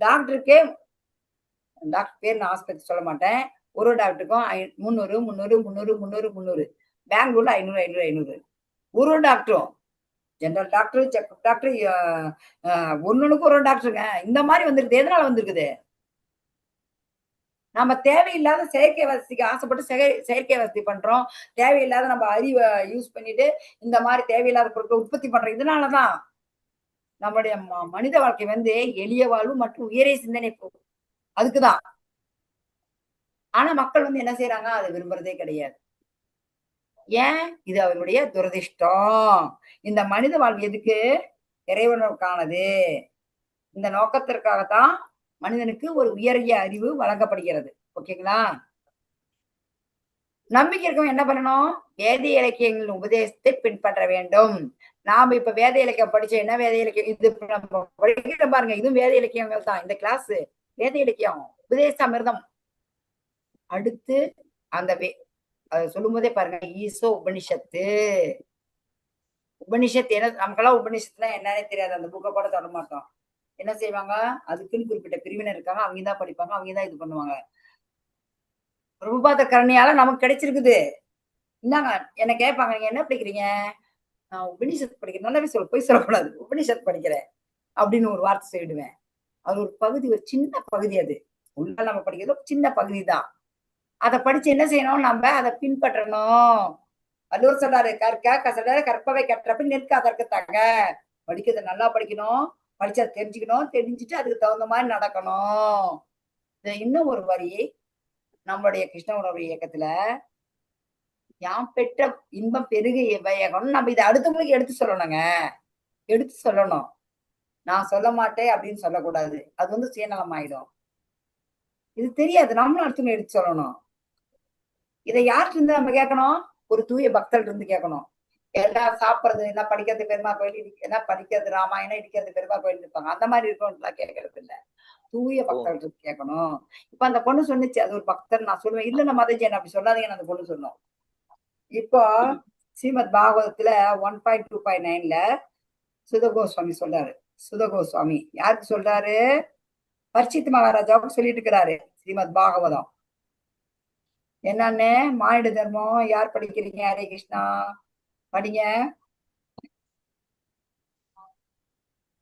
Speaker 7: டாக்டருக்கே, டாக்டர் பேர் நான் ஆஸ்பத்திரி சொல்ல மாட்டேன், ஒரு டாக்டருக்கும் 300 300 300 300 300. பெங்களூர்ல 500 500 500. ஒரு டாக்டரும், ஜெனரல் டாக்டர், செக்அப் டாக்டர், ஒன்னொன்னுக்கு ஒரு டாக்டருங்க. இந்த மாதிரி வந்திருக்குது. எதனால வந்திருக்குது? நம்ம தேவையில்லாத செயற்கை வசதிக்கு ஆசைப்பட்டு செயற்கை வசதி பண்றோம். தேவையில்லாத நம்ம அறிவை யூஸ் பண்ணிட்டு இந்த மாதிரி தேவையில்லாத பொருட்களை உற்பத்தி பண்றோம். இதனாலதான் நம்மளுடைய மனித வாழ்க்கை வந்து எளிய வாழ்வு மற்றும் உயரிய சிந்தனை போகும். அதுக்குதான். ஆனா மக்கள் வந்து என்ன செய்யறாங்க? அதை விரும்புறதே கிடையாது. ஏன்? இது அவருடைய துரதிர்ஷ்டம். இந்த மனித வாழ்வு எதுக்கு? இறைவனுக்கானது. இந்த நோக்கத்திற்காகத்தான் மனிதனுக்கு ஒரு உயரிய அறிவு வழங்கப்படுகிறது. ஓகேங்களா? நம்பிக்கை இருக்கவங்க என்ன பண்ணணும்? வேத இலக்கியங்களின் உபதேசத்தை பின்பற்ற வேண்டும். நாம இப்ப வேத இலக்கியம் படிச்ச என்ன வேத இலக்கியம் இது நம்ம படிக்கிற பாருங்க, இதுவும் வேத இலக்கியங்கள் தான். இந்த கிளாஸ் வேத இலக்கியம், உபதேச அமிர்தம். அடுத்து அந்த அதை சொல்லும் போதே பாருங்க, ஈசோ உபனிஷத்து. உபனிஷத்து என்ன? நமக்கெல்லாம் உபனிஷத்துனா என்னன்னே தெரியாது. அந்த புக்கை கூட தொட மாட்டோம். என்ன செய்வாங்க? அதுக்குன்னு குறிப்பிட்ட பிரிவினர் இருக்காங்க, அவங்க தான் படிப்பாங்க, அவங்க தான் இது பண்ணுவாங்க. பிரபுபாத கருணையால நமக்கு கிடைச்சிருக்குது. இந்தாங்க, என்ன கேட்பாங்க, நீங்க என்ன படிக்கிறீங்க? நான் உபனிஷத் படிக்கிறேன். நல்லாவே போய் சொல்லக்கூடாது, உபனிஷத் படிக்கிறேன் அப்படின்னு ஒரு வார்த்தை சொல்லிடுவேன். அது ஒரு பகுதி, ஒரு சின்ன பகுதி. அது உள்ள நம்ம படிக்கிறது சின்ன பகுதி தான். அதை படிச்சு என்ன செய்யணும்? நம்ம அதை பின்பற்றணும். வள்ளுவர் சொல்றாரு, கற்க கசட கற்பவை கற்றப்ப நிற்க அதற்குத்தாங்க. படிக்கிறத நல்லா படிக்கணும், படிச்சு அதை தெரிஞ்சுக்கணும், தெரிஞ்சுட்டு அதுக்கு தகுந்த மாதிரி நடக்கணும். இன்னும் ஒரு வரி நம்மளுடைய கிருஷ்ண உணர்வு இயக்கத்துல, யாம் பெற்ற இன்பம் பெருக வையகம்னு நம்ம இதை அடுத்தவங்களுக்கு எடுத்து சொல்லணுங்க. எடுத்து சொல்லணும். நான் சொல்ல மாட்டேன் அப்படின்னு சொல்லக்கூடாது. அது வந்து சுயநலம் ஆயிடும். இது தெரியாது, நம்மளும் அடுத்தவங்க எடுத்து சொல்லணும். இதை யார்கிட்ட இருந்து நம்ம கேட்கணும்? ஒரு தூய பக்தர்கள் இருந்து கேட்கணும். எல்லாம் சாப்பிடுறது என்ன, படிக்கிறது பெருமா கோயில், என்ன படிக்கிறது ராமாயணம், இடிக்கிறது பெருமா கோயில் இருப்பாங்க. அந்த மாதிரி இருக்கணும்லாம் கேட்கறது இல்லை. தூய பக்தர்கள் கேட்கணும். இப்ப அந்த பொண்ணு சொன்னிச்சு, அது ஒரு பக்தர். நான் சொல்லுவேன், இல்ல நம்ம அதை என்ன அப்படி சொல்லாதீங்கன்னு அந்த பொண்ணு சொன்னோம். இப்போ ஸ்ரீமத் பாகவதத்துல 1.2.9ல சுதகோஸ்வாமி சொல்றாரு. சுதகோஸ்வாமி யாருக்கு சொல்றாரு? பரீட்சித் மகாராஜாவுக்கு சொல்லிட்டு இருக்கிறாரு. ஸ்ரீமத் பாகவதம் என்னன்னு, மானிட தர்மம். யார் படிக்கிறீங்க? ஹரே கிருஷ்ணா படிங்க.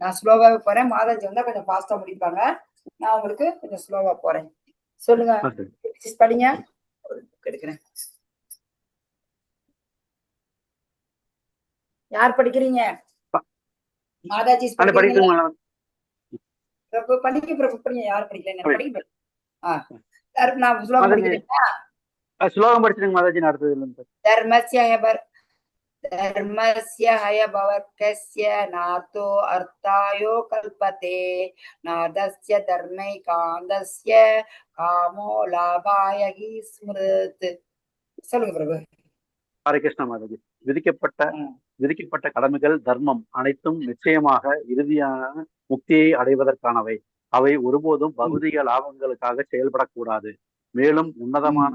Speaker 7: நான் ஸ்லோவாவே போறேன். மாதாஜி வந்தா கொஞ்சம் ஃபாஸ்டா முடிப்பாங்க. நான் உங்களுக்கு கொஞ்சம் ஸ்லோவா போறேன். சொல்லுங்க, படிங்க. எடுக்கிறேன். யார் படிக்கிறீங்க? மாதாஜி படிக்க. பிரபு படிங்க. யார் படிக்கல? படிக்க. நான் ஸ்லோகம் படிக்கிறேன்.
Speaker 6: ஸ்லோகம் படிச்சிருங்க மாதாஜி. அடுத்தது
Speaker 7: धर्मस्य हयभवत्कस्य नातो अर्थायो कल्पते नादस्य धर्मैकान्तस्य कामो लाभाय हि स्मृत्. சொல்லுங்க பிரபு.
Speaker 6: ஹரே கிருஷ்ணா மாதாஜி. விதிக்கப்பட்ட கடமைகள் தர்மம் அனைத்தும் நிச்சயமாக இறுதியான முக்தியை அடைவதற்கானவை. அவை ஒருபோதும் பௌதிக லாபங்களுக்காக செயல்படக்கூடாது. மேலும் உன்னதமான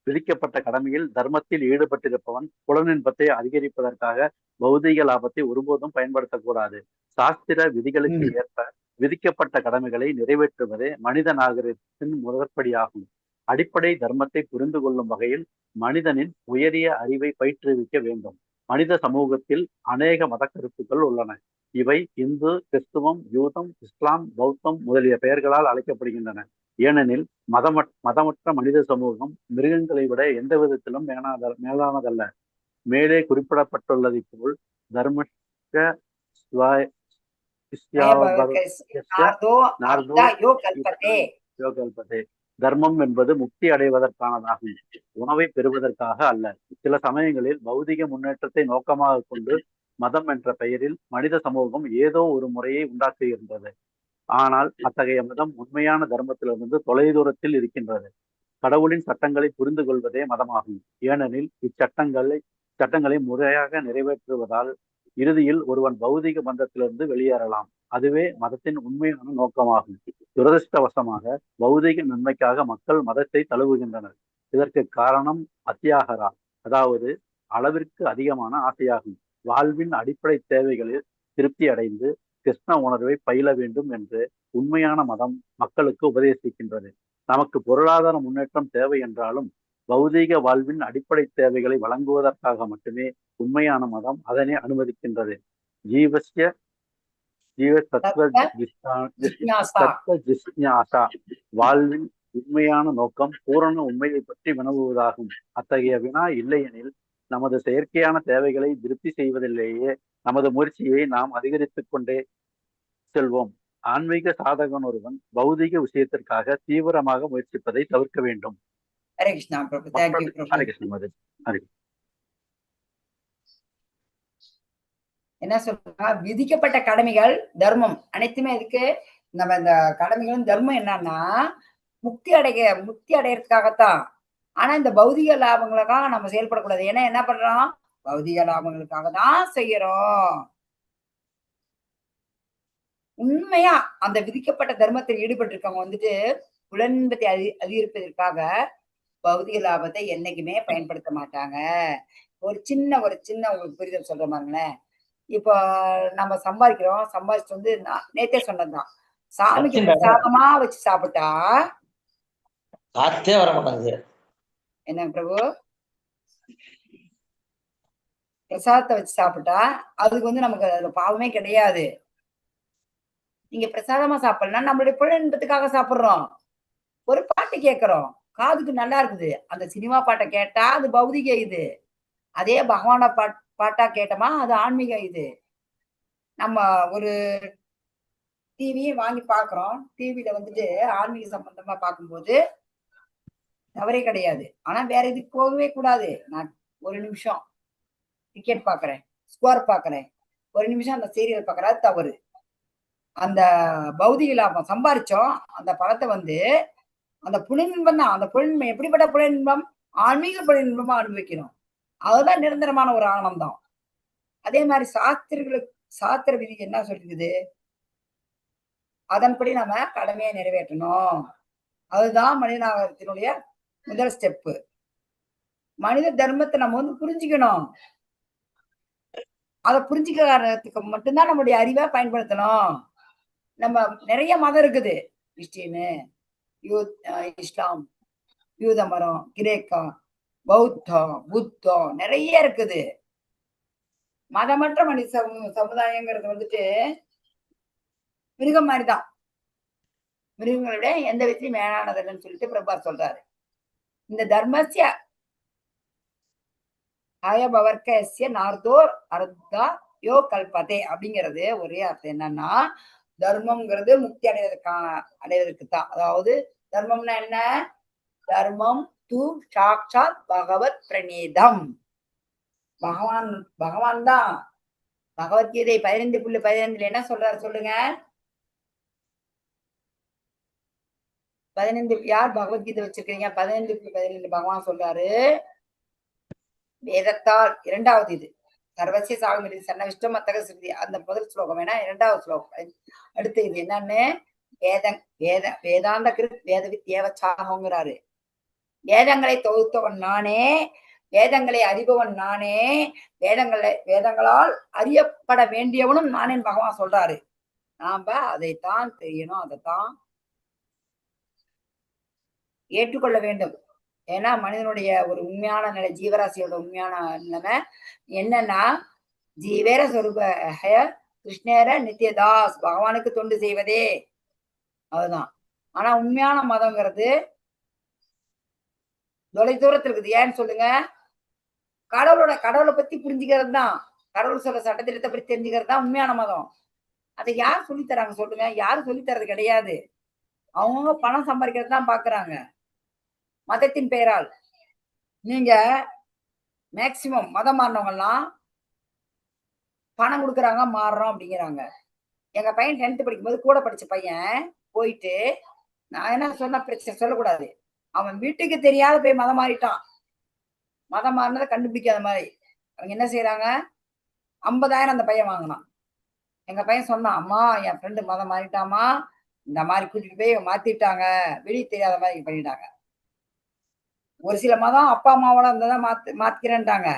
Speaker 6: விதிக்கப்பட்ட கடமையில் தர்மத்தில் ஈடுபட்டிருப்பவன் புலனின்பத்தை அதிகரிப்பதற்காக பௌதிக லாபத்தை ஒருபோதும் பயன்படுத்தக்கூடாது. சாஸ்திர விதிகளுக்கு ஏற்ப விதிக்கப்பட்ட கடமைகளை நிறைவேற்றுவதே மனித நாகரிகத்தின் முதற்படியாகும். அடிப்படை தர்மத்தை புரிந்து கொள்ளும் வகையில் மனிதனின் உயரிய அறிவை பயிற்றுவிக்க வேண்டும். மனித சமூகத்தில் அநேக மத கருத்துக்கள் உள்ளன. இவை இந்து, கிறிஸ்துவம், யூதம், இஸ்லாம், பௌத்தம் முதலிய பெயர்களால் அழைக்கப்படுகின்றன. ஏனெனில் மதமற்ற மனித சமூகம் மிருகங்களை விட எந்த விதத்திலும் மேலானதல்ல. மேலே குறிப்பிடப்பட்டுள்ளதை போல் தர்மஸ்ய தர்மம் என்பது முக்தி அடைவதற்கானதாகும், உணவை பெறுவதற்காக அல்ல. சில சமயங்களில் பௌதிக முன்னேற்றத்தை நோக்கமாக கொண்டு மதம் என்ற பெயரில் மனித சமூகம் ஏதோ ஒரு முறையை உண்டாக்குகின்றது. ஆனால் அத்தகைய மதம் உண்மையான தர்மத்திலிருந்து தொலைதூரத்தில் இருக்கின்றது. கடவுளின் சட்டங்களை புரிந்து கொள்வதே மதமாகும். ஏனெனில் சட்டங்களை முறையாக நிறைவேற்றுவதால் இறுதியில் ஒருவன் பௌதிக பந்தத்திலிருந்து வெளியேறலாம். அதுவே மதத்தின் உண்மையான நோக்கமாகும். துரதிருஷ்டவசமாக பௌதிக நன்மைக்காக மக்கள் மதத்தை தழுவுகின்றனர். இதற்கு காரணம் அத்தியாகரா, அதாவது அளவிற்கு அதிகமான ஆசையாகும். வாழ்வின் அடிப்படை தேவைகளில் திருப்தி அடைந்து கிருஷ்ண உணர்வை பயில வேண்டும் என்று உண்மையான மதம் மக்களுக்கு உபதேசிக்கின்றது. நமக்கு பொருளாதார முன்னேற்றம் தேவை என்றாலும் பௌதீக வாழ்வின் அடிப்படை தேவைகளை வழங்குவதற்காக மட்டுமே உண்மையான மதம் அதனை அனுமதிக்கின்றது. வாழ்வின் உண்மையான நோக்கம் பூரண உண்மையை பற்றி வினவுவதாகும். அத்தகைய வினா இல்லையெனில் நமது செயற்கையான தேவைகளை திருப்தி செய்வதிலேயே நமது முயற்சியை நாம் அதிகரித்துக் கொண்டே செல்வோம். ஆன்மீக சாதகன் ஒருவன் பௌதிக விஷயத்திற்காக தீவிரமாக முயற்சிப்பதை தவிர்க்க வேண்டும்.
Speaker 7: ஹரே கிருஷ்ணா பிரபு.
Speaker 6: ஹரே கிருஷ்ண மது. ஹரே
Speaker 7: என்ன சொல்றாங்க, விதிக்கப்பட்ட கடமைகள் தர்மம் அனைத்துமே இருக்கு. நம்ம இந்த கடமைகளும் தர்மம் என்னன்னா முக்தி அடையறதுக்காகத்தான். ஆனா இந்த பௌதிக லாபங்களுக்காக நம்ம செயல்படக்கூடாது. ஏன்னா என்ன பண்றோம், பௌதிக லாபங்களுக்காக தான் செய்யறோம். உண்மையா அந்த விதிக்கப்பட்ட தர்மத்தில் ஈடுபட்டு இருக்கவங்க வந்துட்டு புலன்பத்தை அதிகரிப்பதற்காக பௌதிக லாபத்தை என்னைக்குமே பயன்படுத்த மாட்டாங்க. ஒரு சின்ன உங்களுக்கு புரிதல் சொல்ற மாதிரிங்களேன். இப்போ நம்ம சம்பாதிச்சிட்டு வந்து நேத்தே சொன்னதுதான், சாமிக்கு பிரசாதமா வச்சு சாப்பிட்டா
Speaker 8: வர மாட்டாங்க.
Speaker 7: என்ன பிரபு, பிரசாதத்தை வச்சு சாப்பிட்டா அதுக்கு வந்து நமக்கு அதுல பாவமே கிடையாது. நீங்க பிரசாதமா சாப்பிடலாம், நம்மளுடைய புலன்பத்துக்காக சாப்பிடுறோம். ஒரு பாட்டு கேட்கிறோம், காதுக்கு நல்லா இருக்குது, அந்த சினிமா பாட்டை கேட்டா அது பௌதிக இது. அதே பகவான பாட்டா கேட்டோமா அது ஆன்மீக இது. நம்ம ஒரு டிவியை வாங்கி பாக்குறோம், டிவில வந்துட்டு ஆன்மீக சம்பந்தமா பார்க்கும்போது தவறே கிடையாது. ஆனா வேற இதுக்கு போகவே கூடாது. நான் ஒரு நிமிஷம் கிரிக்கெட் பாக்குறேன், ஸ்கோர் பாக்குறேன், ஒரு நிமிஷம் அந்த சீரியல் பாக்குறது தவறு. அந்த பௌதிக லாபம் சம்பாரிச்சோம், அந்த பணத்தை வந்து அந்த புலனின்பம் தான். அந்த புலனின்பம் எப்படிப்பட்ட புலனின்பம், ஆன்மீக புலனின்பமா அனுபவிக்கணும். அதுதான் நிரந்தரமான ஒரு ஆனந்தம். அதே மாதிரி சாஸ்திர விதி என்ன சொல்லிருக்குது, அதன்படி நம்ம கடமையை நிறைவேற்றணும். அதுதான் மனிதனாகத்தினுடைய முதல் ஸ்டெப்பு. மனித தர்மத்தை நம்ம வந்து புரிஞ்சுக்கணும். அதை புரிஞ்சுக்கிறதுக்கு மட்டும்தான் நம்மளுடைய அறிவை பயன்படுத்தணும். நம்ம நிறைய மதம் இருக்குது, கிறிஸ்டின்னு, இஸ்லாம், யூத மதம், கிரேக்கம், பௌத்தம், புத்தம், நிறைய இருக்குது. மதமற்ற மனித சமுதாயங்கிறது வந்துட்டு மிருகம் மாதிரிதான். மிருகங்களை விட எந்த விதத்திலும் மேலானதுன்னு சொல்லிட்டு பிரபார் சொல்றாரு. இந்த தர்மசிய அயபவர்க்கசிய நார்தோர் அர்த்தா யோ கல்பதே அப்படிங்கிறது ஒரே அர்த்தம் என்னன்னா, தர்மம்ங்கிறது முக்தி அடைவதற்கு தான். அதாவது தர்மம்னா என்ன, தர்மம் து சாட்சாத் பகவத் பிரணீதம். பகவான் தான். பகவத்கீதை 15.15 என்ன சொல்றாரு சொல்லுங்க. 15 யார் பகவத்கீதை வச்சிருக்கீங்க? 15.15 பகவான் சொல்றாரு, வேதத்தால் இரண்டாவது இது சர்வசிய சாகுமிரி சன்னவிஷ்டம் மத்தக சிறுதி, அந்த முதல் ஸ்லோகம் வேணா, இரண்டாவது ஸ்லோகம் அடுத்து இது என்னன்னு, வேதாந்த கிருத் வேத வித்யேவச்சாகங்கிறாரு. வேதங்களை தொகுத்தவன் நானே, வேதங்களை அறிபவன் நானே, வேதங்களால் அறியப்பட வேண்டியவனும் நானே பகவான் சொல்றாரு. நாம அதைத்தான் தெரியணும், அதைத்தான் ஏற்றுக்கொள்ள வேண்டும். ஏன்னா மனிதனுடைய ஒரு உண்மையான நிலை, ஜீவராசியோட உண்மையான நிலைமை என்னன்னா, ஜீவேர சொரூப கிருஷ்ணேர நித்யதாஸ், பகவானுக்கு தொண்டு செய்வதே. அதுதான். ஆனா உண்மையான மதம்ங்கிறது தொலை தூரத்துல இருக்குது. ஏன்னு சொல்லுங்க, கடவுளை பத்தி புரிஞ்சுக்கிறது தான், கடவுள் சொல்ற சட்டத்திட்டத்தை பத்தி தெரிஞ்சுக்கிறது தான் உண்மையான மதம். அதை யார் சொல்லித் தராங்க சொல்லுங்க? யாரும் சொல்லித் தர்றது கிடையாது. அவங்க பணம் சம்பாதிக்கிறது தான் பாக்குறாங்க மதத்தின் பெயரால். நீங்க மேக்சிமம் மதம் மாறினவங்க எல்லாம் பணம் கொடுக்குறாங்க மாறுறோம் அப்படிங்கிறாங்க. எங்க பையன் 10th படிக்கும்போது கூட படிச்ச பையன் போயிட்டு, நான் என்ன சொன்ன பிரச்சனை சொல்லக்கூடாது, அவன் வீட்டுக்கு தெரியாத போய் மதம் மாறிட்டான். மதம் மாறினதை கண்டுபிடிக்காத மாதிரி அவங்க என்ன செய்யறாங்க, 50,000 அந்த பையன் வாங்கினான். எங்க பையன் சொன்னான், அம்மா என் ஃப்ரெண்டு மதம் மாறிட்டாமா, இந்த மாதிரி கூட்டிட்டு போய் மாத்திட்டாங்க, வெளியே தெரியாத மாதிரி பண்ணிட்டாங்க. ஒரு சில மதம் அப்பா அம்மாவோட இருந்ததான் மாத்திக்கிறேன்ட்டாங்க.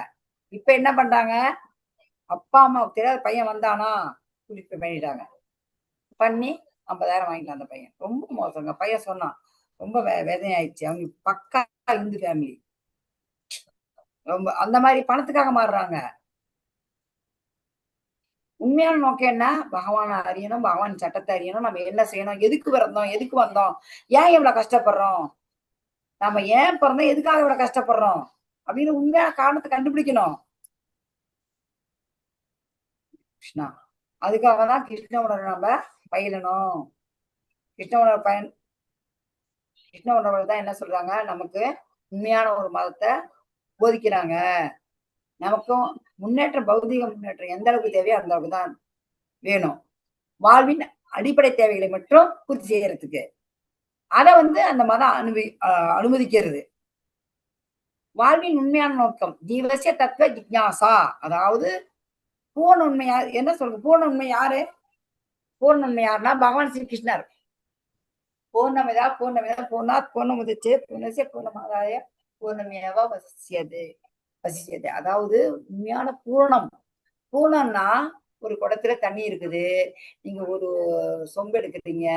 Speaker 7: இப்ப என்ன பண்றாங்க, அப்பா அம்மாவுக்கு தெரியாத பையன் வந்தானா கூட்டிட்டு போய் பண்ணிட்டாங்க. பண்ணி 50,000 வாங்கிட்டான் அந்த பையன். ரொம்ப மோசங்க. பையன் சொன்னான், ரொம்ப வேதனையாயிடுச்சு. அவங்க பக்கா இந்து ஃபேமிலி. ரொம்ப அந்த மாதிரி பணத்துக்காக மாறுறாங்க. உண்மையான நோக்கம் என்ன, பகவானை அறியணும், பகவான் சட்டத்தை அறியணும், நம்ம என்ன செய்யணும், எதுக்கு வந்தோம், ஏன் இவ்வளவு கஷ்டப்படுறோம், நம்ம ஏன் பிறந்தோம், எதுக்காக இவ்வளவு கஷ்டப்படுறோம் அப்படின்னு உண்மையான காரணத்தை கண்டுபிடிக்கணும். கிருஷ்ணா, அதுக்காக தான் கிருஷ்ண உணர்வை நம்ம பயிலணும். கிருஷ்ண உணர்வு தான் என்ன சொல்றாங்க, நமக்கு உண்மையான ஒரு மதத்தை போதிக்கிறாங்க. நமக்கும் முன்னேற்றம், பௌதிக முன்னேற்றம் எந்த அளவுக்கு தேவையோ அந்த அளவுக்கு தான் வேணும். வாழ்வின் அடிப்படை தேவைகளை மட்டும் பூர்த்தி செய்யறதுக்கு அதை அந்த மதம் அனுமதிக்கிறது. வாழ்வின் உண்மையான நோக்கம் ஜீவசிய தத்துவ ஜிக்ஞாசா, அதாவது பூர்ண உண்மை என்ன சொல்றது, பூர்ண உண்மை யாரு, பூர்ண உண்மை யாருன்னா பகவான் ஸ்ரீ கிருஷ்ணர். பூர்ணமிதா பூர்ணாத் பூர்ணமுதச்சே பூர்ணஸ்ய பூர்ணமாதாய பூர்ணமேவா வசிஷ்யதே. அதாவது உண்மையான பூர்ணம்னா ஒரு குடத்துல தண்ணி இருக்குது, நீங்க ஒரு சொம்பு எடுக்கிறீங்க,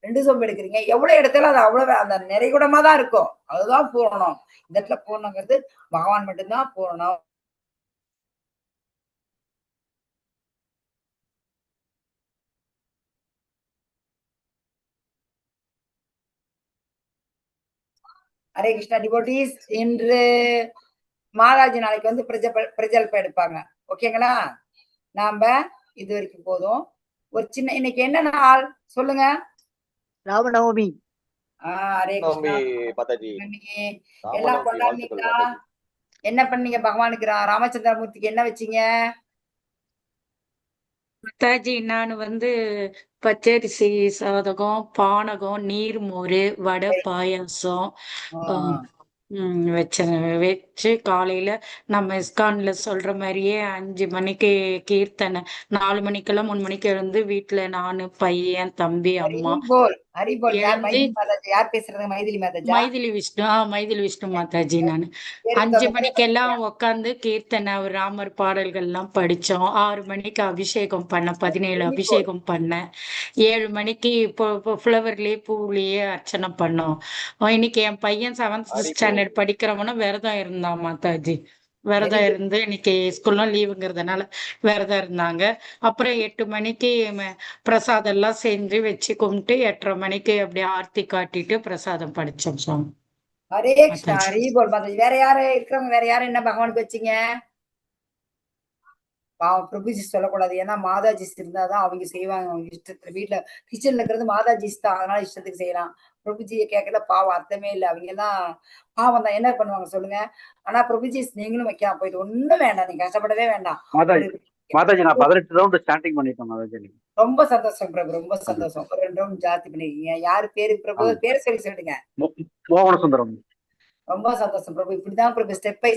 Speaker 7: 2 சொம்பு எடுக்கிறீங்க, எவ்வளவு இடத்துல அது அவ்வளவு அந்த நிறைகுடமா தான் இருக்கும். அதுதான் பூரணம். இந்த இடத்துல பூர்ணங்கிறது பகவான் மட்டும்தான் பூரணம். ஹரே கிருஷ்ணா டிவோட்டீஸ். இன்று மாதாஜி நாளைக்கு பிரஜல்ப எடுப்பாங்க. ஓகேங்களா? நாம இது வரைக்கும் போதும். ஒரு சின்ன, இன்னைக்கு என்ன நாள் சொல்லுங்க?
Speaker 5: ராமநவமி.
Speaker 7: ஹரே கிருஷ்ணா. எல்லாம் கொண்டாடுனீங்களா? என்ன பண்ணீங்க பகவானுக்கு? ராமச்சந்திரமூர்த்திக்கு என்ன வச்சீங்க?
Speaker 9: மாதாஜி நான் பச்சரிசி சாதகம், பானகம், நீர்மோர், வடை, பாயாசம் வச்சு காலையில நம்ம இஸ்கான்ல சொல்ற மாதிரியே 5 மணிக்கு கீர்த்தனை, 4 மணிக்கெல்லாம் 3 மணிக்கு எழுந்து வீட்டுல நானு, பையன், தம்பி, அம்மா மைதிலி விஷ்ணு மாதாஜி. நான் 5 மணிக்கெல்லாம் உட்காந்து கீர்த்தனை, ராமர் பாடல்கள் எல்லாம் படிச்சோம். 6 மணிக்கு அபிஷேகம் பண்ண, 17 அபிஷேகம் பண்ண, 7 மணிக்கு இப்போ ஃப்ளவர்லயே பூவுலயே அர்ச்சனை பண்ணோம். இன்னைக்கு என் பையன் 7th ஸ்டாண்டர்ட் படிக்கிறவனும் விரதம் இருந்தான் மாதாஜி. விரதம் இருந்து, இன்னைக்கு ஸ்கூல்லாம் லீவுங்கிறதுனால விரதம் இருந்தாங்க. அப்புறம் 8 மணிக்கு பிரசாதம் எல்லாம் செஞ்சு வச்சு கும்பிட்டு 8:30 மணிக்கு அப்படியே ஆர்த்தி காட்டிட்டு பிரசாதம் படிச்சோம் சுவாமி.
Speaker 7: ஹரே கிருஷ்ணா. ஹரி போல் மாதாஜி. வேற யாரு இருக்கிறவங்க, வேற யாரும் என்ன பகவானுக்கு வச்சீங்க? பாவம் பிரபுஜி சொல்லக்கூடாது, ஏன்னா மாதாஜி இருந்தாதான் அவங்க செய்வாங்க. அவங்க இஷ்டத்துல வீட்டுல கிச்சன்ல இருக்கிறது மாதாஜி தான், அதனால இஷ்டத்துக்கு செய்யலாம். பிரபுஜியை கேட்கல, பாவம் அர்த்தமே இல்லை. அவங்க எல்லாம் பாவம் தான், என்ன பண்ணுவாங்க சொல்லுங்க? ஆனா பிரபுஜி நீங்களும் வைக்கலாம், போயிட்டு ஒண்ணும் வேண்டாம், நீங்க கஷ்டப்படவே வேண்டாம்.
Speaker 6: மாதாஜி நான் 18 ரவுண்ட் ஸ்டாண்டிங் பண்ணிட்டேன் மாதாஜி.
Speaker 7: ரொம்ப சந்தோஷம் பிரபு, ரொம்ப சந்தோஷம். 2 ரவுண்ட் ஜாஸ்தி பண்ணிருக்கீங்க. யாரு பேரு பிரபு? பேரை சொல்லிடுங்க.
Speaker 6: மோகன சுந்தரம்.
Speaker 7: ரொம்ப சந்தோஷம் பிரபு. இப்படிதான் பிரபு ஸ்டெப் பை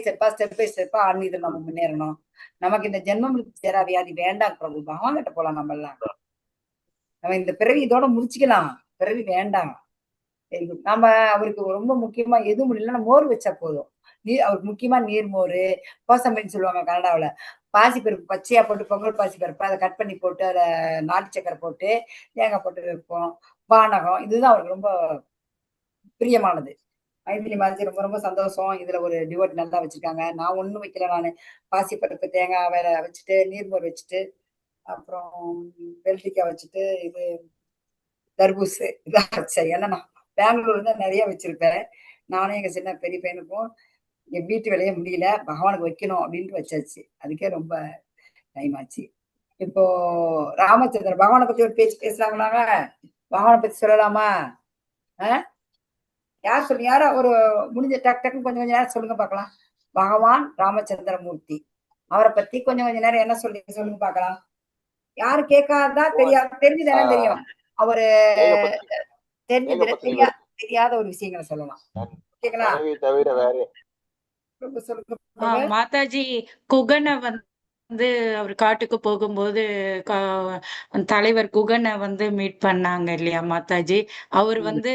Speaker 7: ஸ்டெப்பா ஆன்மீகத்தில் நம்ம முன்னேறணும். நமக்கு இந்த ஜென்மம் சேரா வியாதி வேண்டாம் பிரபு, பகவான் கிட்ட போலாம். நம்ம இந்த பிறவி இதோட முடிச்சுக்கலாம், பிறவி வேண்டாம். நம்ம அவருக்கு ரொம்ப முக்கியமா எதுவும் முடியலன்னா மோர் வச்சா போதும். அவருக்கு முக்கியமா நீர்மோர், கோசம்பரின்னு சொல்லுவாங்க கனடாவில. பாசிப்பருப்பு பச்சையா போட்டு, பொங்கல் பாசிப்பருப்பு அதை கட் பண்ணி போட்டு, அதை நாட்டு சக்கரை போட்டு, தேங்காய் போட்டு வைப்போம். பானகம், இதுதான் அவருக்கு ரொம்ப பிரியமானது. மைதிலி மாதிரி ரொம்ப ரொம்ப சந்தோஷம். இதுல ஒரு டிவோட் நல்லா வச்சிருக்காங்க. நான் ஒண்ணும் வைக்கல, நானு பாசிப்பருப்பு தேங்காய் வேற வச்சுட்டு, நீர்மோர் வச்சுட்டு, அப்புறம் வெள்ளரிக்காய் வச்சுட்டு, இது தர்பூசு இதான் வச்சேன். ஏன்னா நான் பெங்களூர்ல தான் நிறைய வச்சிருப்பேன். நானும் எங்க சின்ன பெரிய பையனுக்கும் என் வீட்டு வேலையே முடியல, பகவானுக்கு வைக்கணும் அப்படின்ட்டு வச்சாச்சு. அதுக்கே ரொம்ப டைம் ஆச்சு. இப்போ ராமச்சந்திரன் பகவானை பத்தி ஒரு பேச்சு பேசலாங்களாங்க? பகவானை பத்தி சொல்லலாமா? யார் சொல்லுங்க, யாரா ஒரு முடிஞ்ச டக்குன்னு கொஞ்சம் நேரம் சொல்லுங்க பார்க்கலாம். பகவான் ராமச்சந்திரமூர்த்தி, அவரை பத்தி கொஞ்சம் நேரம் என்ன சொல்லுங்க பார்க்கலாம். யாரு கேட்காதா தெரிஞ்சுதானே தெரியும். அவரு தெரியாத ஒரு விஷயங்களை சொல்லலாம். கேட்கலாம்.
Speaker 9: மாதாஜி குகனை வந்து அவர் காட்டுக்கு போகும்போது தலைவர் குகனை வந்து மீட் பண்ணாங்க இல்லையா மாதாஜி? அவர் வந்து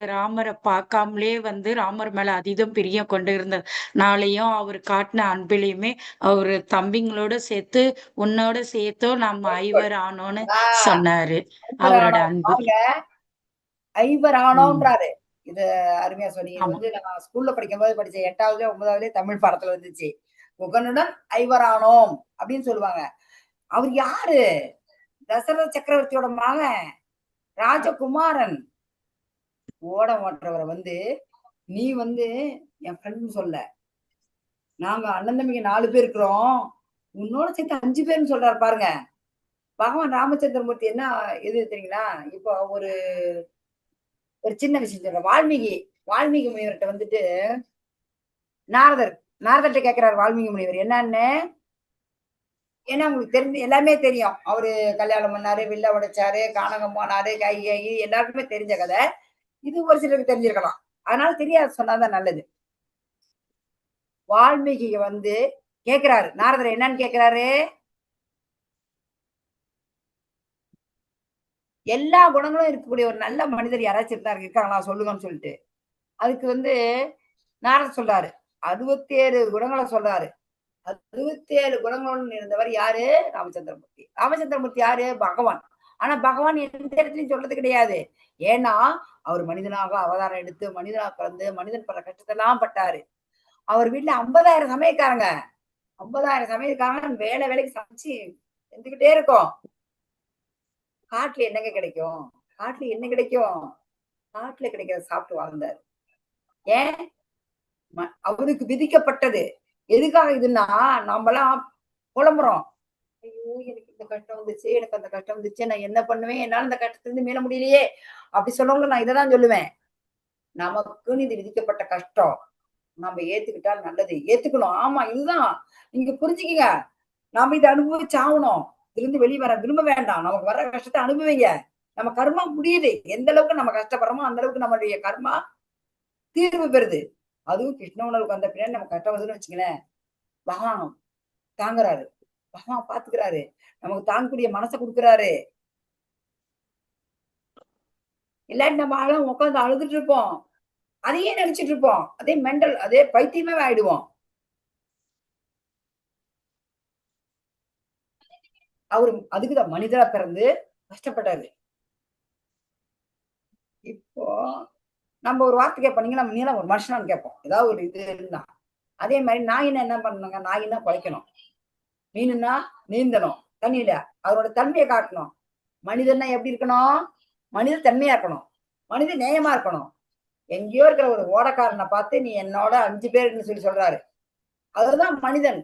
Speaker 9: ராமரை பார்க்காமலே வந்து ராமர் மேல அதீதம் பிரியம் கொண்டு இருந்தனாலையும் அவர் காட்டின அன்பிலையுமே அவரு தம்பிங்களோட சேர்த்து உன்னோட சேர்த்தோ நம்ம ஐவர் ஆனோன்னு சொன்னாரு. அவரோட அன்பு
Speaker 7: ஐவர் ஆனோன்றாரு. இது அருமையா சொன்னீங்க. இது வந்து நான் ஸ்கூல்ல படிக்கும்போது படிச்சேன். 8வது 9வதுலயே தமிழ் பாடத்துல வந்துச்சு. குகனுடன் ஐவரானோம் அப்படின்னு சொல்லுவாங்க. அவர் யாரு? தசரத சக்கரவர்த்தியோட மகன், ராஜகுமாரன். ஓடம் ஓட்டுறவரை வந்து நீ வந்து என் ஃப்ரெண்ட்னு சொல்ல, நாங்க அண்ணன் தம்பிங்க 4 பேர் இருக்கிறோம், உன்னோட சேர்த்து 5 பேர்னு சொல்றாரு பாருங்க. பகவான் ராமச்சந்திரமூர்த்தி என்ன எது தெரியுங்களா? இப்போ ஒரு சின்ன விஷயம் சொல்றேன். வால்மீகி முனிவர்கிட்ட வந்துட்டு நாரதர்கிட்ட கேட்கிறாரு வால்மீகி முனிவர் என்னன்னு. ஏன்னா உங்களுக்கு தெரிஞ்சு எல்லாமே தெரியும். அவரு கல்யாணம் பண்ணாரு, வில்ல உடைச்சாரு, கானகம் போனாரு, கை எல்லாருக்குமே தெரிஞ்ச கதை. இது ஒரு சிலருக்கு தெரிஞ்சிருக்கலாம். அதனால தெரியாது சொன்னாதான் நல்லது. வால்மீகி வந்து கேட்கிறாரு நாரதர் என்னன்னு கேட்கிறாரு. எல்லா குணங்களும் இருக்கக்கூடிய ஒரு நல்ல மனிதர் யாராச்சும் இருக்காங்களா சொல்லுங்கன்னு சொல்லிட்டு அதுக்கு வந்து நாரதர் சொல்றாரு 67 குணங்களை சொல்றாரு. 67 குணங்களுடன் இருந்தவர் யாரு? ராமச்சந்திரமூர்த்தி. ராமச்சந்திரமூர்த்தி யாரு? பகவான். ஆனா பகவான் எந்த இடத்துலயும் சொல்றது கிடையாது. ஏன்னா அவர் மனிதனாக அவதாரம் எடுத்து மனிதனாக பிறந்து மனிதன் பல கஷ்டத்தெல்லாம் பட்டாரு. அவர் வீட்டுல 50,000 சமயக்காரங்க, 50,000 சமயக்காரங்க வேலைக்கு சமைச்சு செஞ்சுக்கிட்டே இருக்கும். காட்டுல என்னங்க கிடைக்கும்? காட்டுல என்ன கிடைக்கும்? காட்டுல கிடைக்கிறத சாப்பிட்டு வாழ்ந்தாரு. ஏன்? அவருக்கு விதிக்கப்பட்டது. எதுக்காக இதுன்னா நம்மலாம் புலம்புறோம். ஐயோ எனக்கு இந்த கஷ்டம் வந்துச்சு, எனக்கு அந்த கஷ்டம் வந்துச்சு, நான் என்ன பண்ணுவேன், என்னால இந்த கஷ்டத்திலிருந்து மீள முடியலையே அப்படி சொல்றவங்க நான் இதைதான் சொல்லுவேன். நமக்குன்னு இது விதிக்கப்பட்ட கஷ்டம், நம்ம ஏத்துக்கிட்டா நல்லது. ஏத்துக்கணும். ஆமா இதுதான் நீங்க புரிஞ்சுக்கீங்க. நாம இதை அனுபவிச்சு ஆகணும். இருந்து வெளியே வர விரும்ப வேண்டாம். நமக்கு வர்ற கஷ்டத்தை அனுபவிங்க. நம்ம கர்மா முடியுது. எந்த அளவுக்கு நம்ம கஷ்டப்படுறோமோ அந்த அளவுக்கு நம்மளுடைய கர்மா தீர்வு பெறுது. அதுவும் கிருஷ்ண உணர்வுக்கு வந்த பின்னாடி நம்ம கஷ்டம் வருதுன்னு வச்சுங்களேன், பகவான் தாங்குறாரு, பகவான் பாத்துக்கிறாரு, நமக்கு தாங்கக்கூடிய மனசை கொடுக்குறாரு. இல்லாட்டி நம்ம ஆளும் உட்காந்து அழுதுட்டு இருப்போம், அதையே நினைச்சிட்டு இருப்போம், அதே மெண்டல், அதே பைத்தியமே ஆயிடுவோம். அவரு அதுக்குதான் மனிதரா பிறந்து கஷ்டப்பட்டாரு. இப்போ நம்ம ஒரு வார்த்தை கேட்போம், நம்ம நீலாம் ஒரு மனுஷனான்னு கேட்போம். ஏதாவது ஒரு இது இருந்தா அதே மாதிரி நாயினா என்ன பண்ணணுங்க? நாயினா குலைக்கணும், மீனுன்னா நீந்தணும் தண்ணியில, அவரோட தன்மையை காட்டணும். மனிதன்னா எப்படி இருக்கணும்? மனித தன்மையா இருக்கணும், மனித நேயமா இருக்கணும். எங்கேயோ இருக்கிற ஒரு ஓடக்காரனை பார்த்து நீ என்னோட 5 பேருன்னு சொல்லி சொல்றாரு. அதுதான் மனிதன்.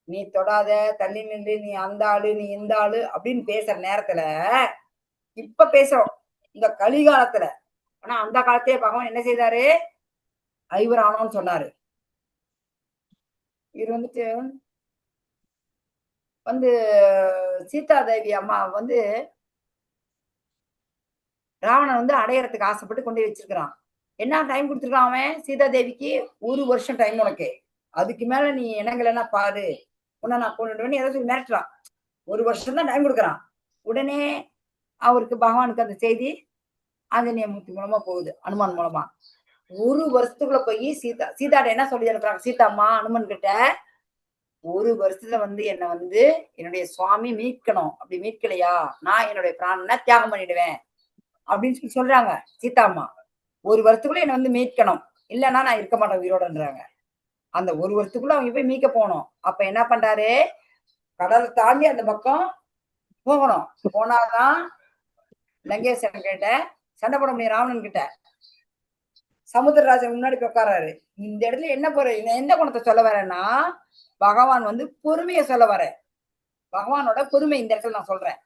Speaker 7: நீ தொடாத, தள்ளி நின்று, நீ அந்த ஆளு, நீ இந்த ஆளு அப்படின்னு பேசுற நேரத்துல இப்ப பேசுறோம் இந்த கலிகாலத்துல. ஆனா அந்த காலத்தையே பகவான் என்ன செய்தாரு? ஐவர் ஆனோன்னு சொன்னாரு. இவர் வந்துட்டு சீதா தேவி அம்மா ராவணன் அடையறதுக்கு ஆசைப்பட்டு கொண்டு வச்சிருக்கிறான். என்ன டைம் கொடுத்துருக்கான் அவன்? சீதா தேவிக்கு 1 வருஷம் டைம் உனக்கு, அதுக்கு மேல நீ இனங்களா பாரு, உன்னை நான் கொண்டுடுவேன்னு ஏதோ சொல்லி மிரட்டுறான். 1 வருஷம் தான் டைம் கொடுக்குறான். உடனே அவருக்கு பகவானுக்கு அந்த செய்தி ஆஞ்சநேய மூர்த்தி மூலமா போகுது, அனுமான் மூலமா. 1 வருஷத்துக்குள்ள போய் சீதாட்ட என்ன சொல்லி அனுப்புறாங்க? சீதா அம்மா அனுமன் கிட்ட 1 வருஷத்துல என்னை என்னுடைய சுவாமி மீட்கணும், அப்படி மீட்கலையா நான் என்னுடைய பிராணனை தியாகம் பண்ணிடுவேன் அப்படின்னு சொல்லி சொல்றாங்க சீதா அம்மா. 1 வருஷத்துக்குள்ள என்னை மீட்கணும், இல்லைன்னா நான் இருக்க மாட்டேன் உயிரோடன்றாங்க. அந்த 1 வருஷத்துக்குள்ள அவங்க போய் மீட்க போனோம். அப்ப என்ன பண்றாரு? கடலை தாண்டி அந்த பக்கம் போகணும். போனாதான் லங்கேஸ்வரன் கிட்ட சண்டை போட முடியும். ராவணன் கிட்ட சமுத்திரராஜன் முன்னாடி போய் உட்காராரு. இந்த இடத்துல என்ன எந்த குணத்தை சொல்ல வரேன்னா, பகவான் வந்து பொறுமையை சொல்ல வர. பகவானோட பொறுமை இந்த இடத்துல நான் சொல்றேன்.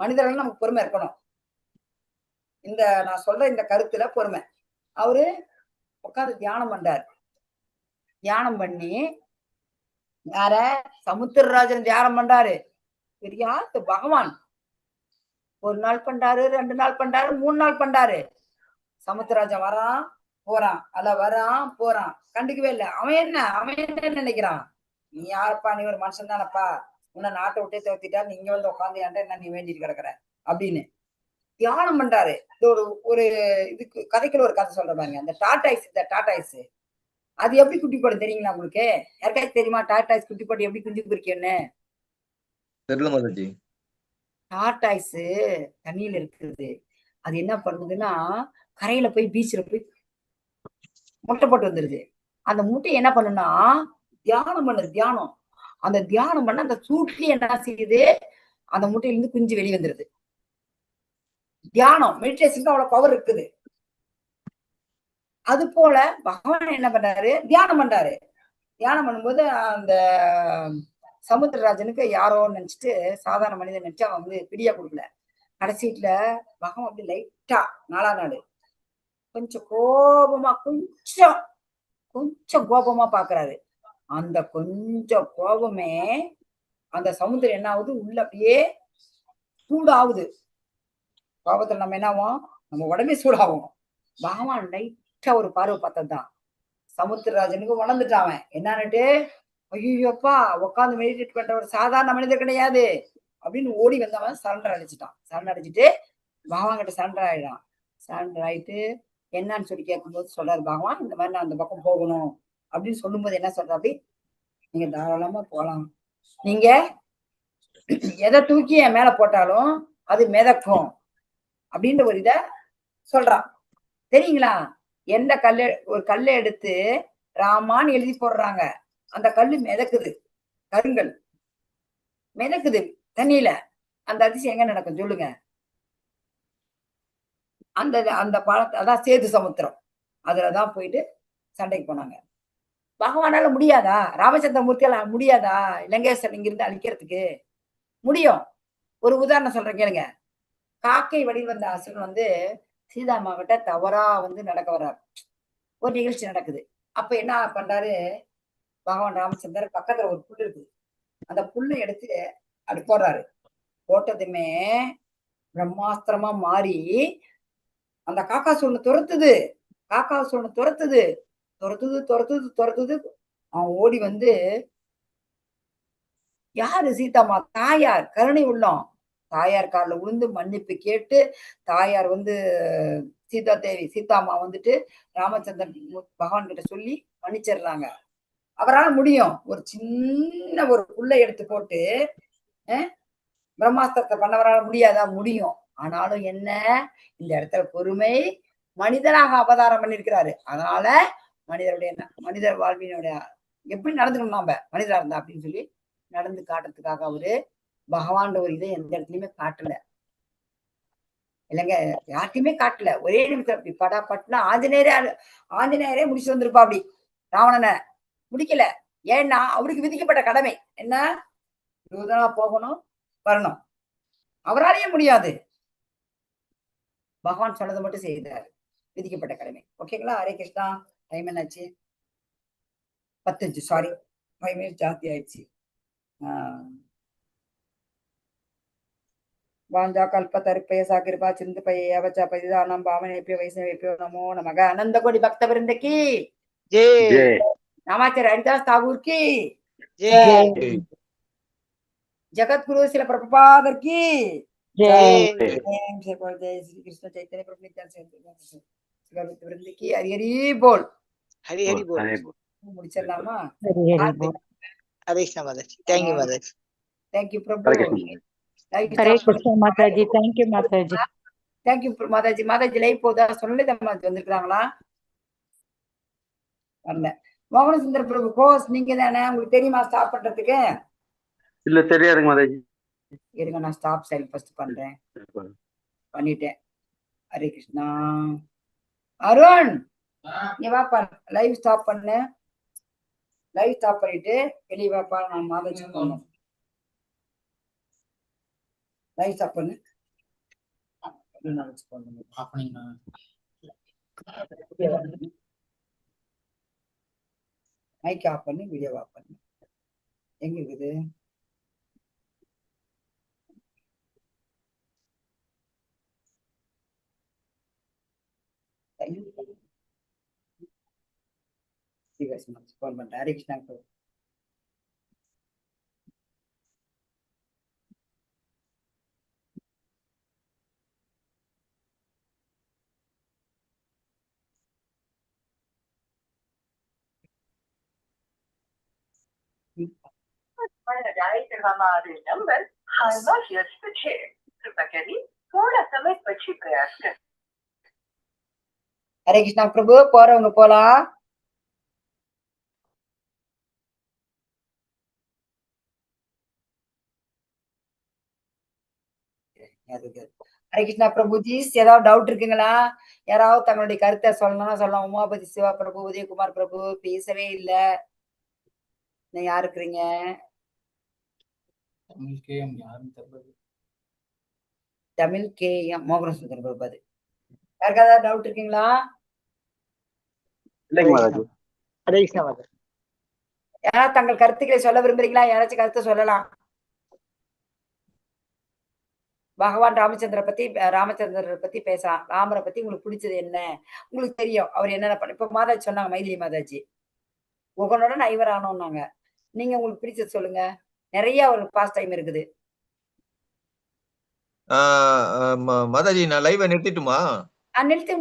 Speaker 7: மனிதர்கள் நமக்கு பொறுமை இருக்கணும். இந்த நான் சொல்ற இந்த கருத்துல பொறுமை. அவரு உட்காந்து தியானம் பண்றாரு. தியானம் பண்ணி யார சமுத்திரராஜன் தியானம் பண்றாரு. பெரியா பகவான் 1 நாள் பண்றாரு, 2 நாள் பண்றாரு, 3 நாள் பண்றாரு. சமுத்திரராஜன் வரான் போறான், அல்ல வரான் போறான், கண்டுக்கவே இல்லை. அவன் என்ன நினைக்கிறான்? நீ யாருப்பா, நீ ஒரு மனுஷன் தானப்பா, உன்னை நாட்டை விட்டே தோத்திட்டா, நீங்க வந்து உட்காந்து என்ன நீ வேண்டிட்டு கிடக்குற அப்படின்னு தியானம் பண்றாரு. இது ஒரு இதுக்கு கதைக்குள்ள ஒரு கதை சொல்ற பாருங்க. அந்த டாடாய்ஸ் அது எப்படி குட்டி போடும் தெரியுங்களா உங்களுக்கு? யாருக்காச்சும் தெரியுமா டாடாய்ஸ் குட்டி போட்டு எப்படி குஞ்சு பொறிக்கும்னு?
Speaker 2: தெரியல மாதாஜி.
Speaker 7: டாடாய்ஸ் தண்ணியில இருக்குது. அது என்ன பண்ணுதுன்னா, கரையில போய் பீச்ல போய் முட்டை போட்டு வந்துருது. அந்த முட்டையை என்ன பண்ணுன்னா தியானம் பண்ணுது. தியானம் அந்த தியானம் பண்ண அந்த சூட்லயே என்ன செய்யுது, அந்த முட்டையிலிருந்து குஞ்சு வெளியே வந்துருது. தியானம் மெடிடேஷனுக்கு அவ்வளவு பவர் இருக்குது. அது போல பகவான் என்ன பண்றாரு, தியானம் பண்றாரு. தியானம் பண்ணும்போது அந்த சமுத்திரராஜனுக்கு யாரோ நினைச்சிட்டு, சாதாரண மனிதன் நினைச்சு அவன் வந்து பிடியா கொடுக்கல. கடைசீட்ல பகவான் அப்படி லைட்டா 4ஆம் நாள் கொஞ்சம் கோபமா கொஞ்சம் கோபமா பாக்குறாரு. அந்த கொஞ்சம் கோபமே அந்த சமுத்திரம் என்ன ஆகுது, உள்ள அப்படியே சூடாகுது. கோபத்துல நம்ம என்ன ஆகும், நம்ம உடம்பே சூடாகும். பகவான் லைட்டா ஒரு பார்வை பார்த்ததுதான் சமுத்திரராஜனுக்கு உணர்ந்துட்டான். என்னன்னுட்டு, ஐயோப்பா உட்காந்து மெடிடேட் பண்ற ஒரு சாதாரண மனிதர் கிடையாது அப்படின்னு ஓடி வந்தவன் சரண்டர் அடிச்சுட்டான். சரண்டர் அடிச்சுட்டு பகவான் கிட்ட சரண்டர் ஆயிடான். சரண்டர் ஆயிட்டு என்னன்னு சொல்லி கேட்கும்போது சொல்றாரு பகவான், இந்த மாதிரி நான் அந்த பக்கம் போகணும் அப்படின்னு சொல்லும்போது என்ன சொல்ற, அப்படி நீங்க தாராளமா போலாம், நீங்க எதை தூக்கி என் மேல போட்டாலும் அது மிதக்கும் அப்படின்ற ஒரு இத சொல்றான். தெரியுங்களா? எந்த ஒரு கல்லை எடுத்து ராமான்னு எழுதி போடுறாங்க, அந்த கல்லு மிதக்குது, கருங்கல் மிதக்குது தண்ணியில. அந்த அதிசயம் எங்க நடக்கும் சொல்லுங்க? அந்த பாலத்தை, அதான் சேது சமுத்திரம், அதுலதான் போயிட்டு சண்டைக்கு போனாங்க. பகவானால முடியாதா? ராமச்சந்திரமூர்த்தியால முடியாதா லங்கேஸ்வரன் இங்கிருந்து அழிக்கிறதுக்கு? முடியும். ஒரு உதாரணம் சொல்றேன் கேளுங்க. காக்கை வடிவில் வந்த அசுரன் வந்து சீதாமா கிட்ட தவறா வந்து நடக்க வர்றாரு. ஒரு நிகழ்ச்சி நடக்குது. அப்ப என்ன பண்றாரு பகவான் ராமச்சந்திரன், பக்கத்துல ஒரு புல் இருக்குது, அந்த புல்லை எடுத்து அப்படி போடுறாரு. போட்டதுமே பிரம்மாஸ்திரமா மாறி அந்த காக்காசூரனை துரத்துது. துரத்துது. அவன் ஓடி வந்து, யாரு? சீதாமா தாயார், கருணை உள்ளம். தாயார் காலில் விழுந்து மன்னிப்பு கேட்டு, தாயார் வந்து சீதாமா வந்துட்டு ராமச்சந்திரன் பகவான் கிட்ட சொல்லி மன்னிச்சிடுறாங்க. அவரால் முடியும். ஒரு சின்ன ஒரு புல்லை எடுத்து போட்டு பிரம்மாஸ்திரத்தை பண்ணவரால் முடியாதா? முடியும். ஆனாலும் என்ன, இந்த இடத்துல பொறுமை, மனிதனாக அவதாரம் பண்ணிருக்கிறாரு. அதனால மனிதர் வாழ்வினுடைய எப்படி நடந்துக்கணும் நாம மனிதரா இருந்தா அப்படின்னு சொல்லி நடந்து காட்டுறதுக்காக அவரு பகவான் ஒரு இதை எந்த இடத்துலயுமே காட்டல இல்லைங்க, யார்ட்டையுமே காட்டல. ஒரே நிமிஷம் அப்படி பட்டா ஆஞ்சநேயரே முடிச்சு வந்திருப்பா. அப்படி ராவணனை முடிக்கல. ஏன்னா அவருக்கு விதிக்கப்பட்ட கடமை என்ன, யூதனா போகணும் வரணும். அவராலேயே முடியாது. பகவான் சொன்னதை மட்டும் செய்தார், விதிக்கப்பட்ட கடமை. ஓகேங்களா? ஹரே கிருஷ்ணா. டைம் என்னாச்சு? 15, சாரி 5 மினிட்ஸ் ஜாஸ்தி ஆயிடுச்சு. வாஞ்சா கல்பதர்ப்பய கிருபா சிந்துபய அவச்ச பதிதானம் பாவனேபியோ வைஷ்ணவேபியோ நமோ நமக. அனந்த கோடி பக்த விருந்தக்கு ஜெய். நாமாச்சாரிய ஹரிதாஸ் தாகூர் की जय. जगत गुरु श्री प्रभुपाद की जय. जय श्री कृष्ण चैतन्य प्रभु नित्यानंद वृंद की हरि हरि बोल.
Speaker 5: हरि हरि बोल.
Speaker 7: முடிச்சிடலாமா?
Speaker 5: हरे कृष्ण माताजी. थैंक यू माताजी.
Speaker 7: थैंक यू प्रभु.
Speaker 9: हरे कृष्ण माताजी. थैंक यू माताजी.
Speaker 7: थैंक यू माताजी. माताजी லைவ் போதா சொல்லலைதம்மா, வந்திருக்காங்களா? வரல. மோகன சுந்தர பிரபு கோஸ் நீங்க தானே? உங்களுக்கு தெரியுமா ஸ்டாப் பண்றதுக்கு?
Speaker 6: இல்ல தெரியாதுங்க மாதாஜி.
Speaker 7: இருங்க நான் ஸ்டாப் சைன் ஃபர்ஸ்ட் பண்றேன். பண்ணிட்டேன். ஹரே கிருஷ்ணா. அருண் நீ வாப்பா, லைவ் ஸ்டாப் பண்ணு. லைவ் ஸ்டாப் பண்ணிட்டு வெளியே வாப்பா, நான் மாதாஜி போகணும். லைவ் ஸ்டாப் பண்ணு. மைக் ஆஃப் பண்ணு, வீடியோ ஆஃப் பண்ணு. எங்க இருக்குது? ஃபோன் பண்றேன். ஹரே கிருஷ்ணா.
Speaker 10: हमारे नंबर हालमा व्यस्त है, कृपया करिए थोड़ा समय પછી प्रयास करें.
Speaker 7: ஹரே கிருஷ்ணா பிரபு, போறவங்க போலாம். ஹரே கிருஷ்ணா பிரபுஜி, ஏதாவது டவுட் இருக்குங்களா? யாராவது தங்களுடைய கருத்தை சொல்லணும்னா சொல்லலாம். உமாபதி சிவா பிரபு, உதயகுமார் பிரபு பேசவே இல்லை. நீங்க யாரு இருக்கிறீங்க? தமிழ் கே எம் மோகன சுந்தர் பிரபு. யாருக்கா ஏதாவது டவுட் இருக்குங்களா?
Speaker 6: இல்லைங்க மாதாஜி.
Speaker 5: ஹரே கிருஷ்ணா மாதாஜி.
Speaker 7: யாராவது தங்கள் கருத்துக்களை சொல்ல விரும்புறீங்களா? யாராச்சும் கருத்தை சொல்லலாம். பகவான் ராமச்சந்திரரை பத்தி பேசலாம். ராமரை பத்தி உங்களுக்கு பிடிச்சது என்ன? உங்களுக்கு தெரியும் அவர் என்னென்ன பண்ண. இப்ப மாதாஜி சொன்னாங்க, மைதிலி மாதாஜி உகனுடன் ஐவர் ஆனோம்னாங்க. நீங்க உங்களுக்கு பிடிச்சது சொல்லுங்க. நிறைய ஒரு பாஸ் டைம் இருக்குது.
Speaker 2: மாதாஜி நான் லைவை நிறுத்திட்டுமா?
Speaker 7: நிறுத்தி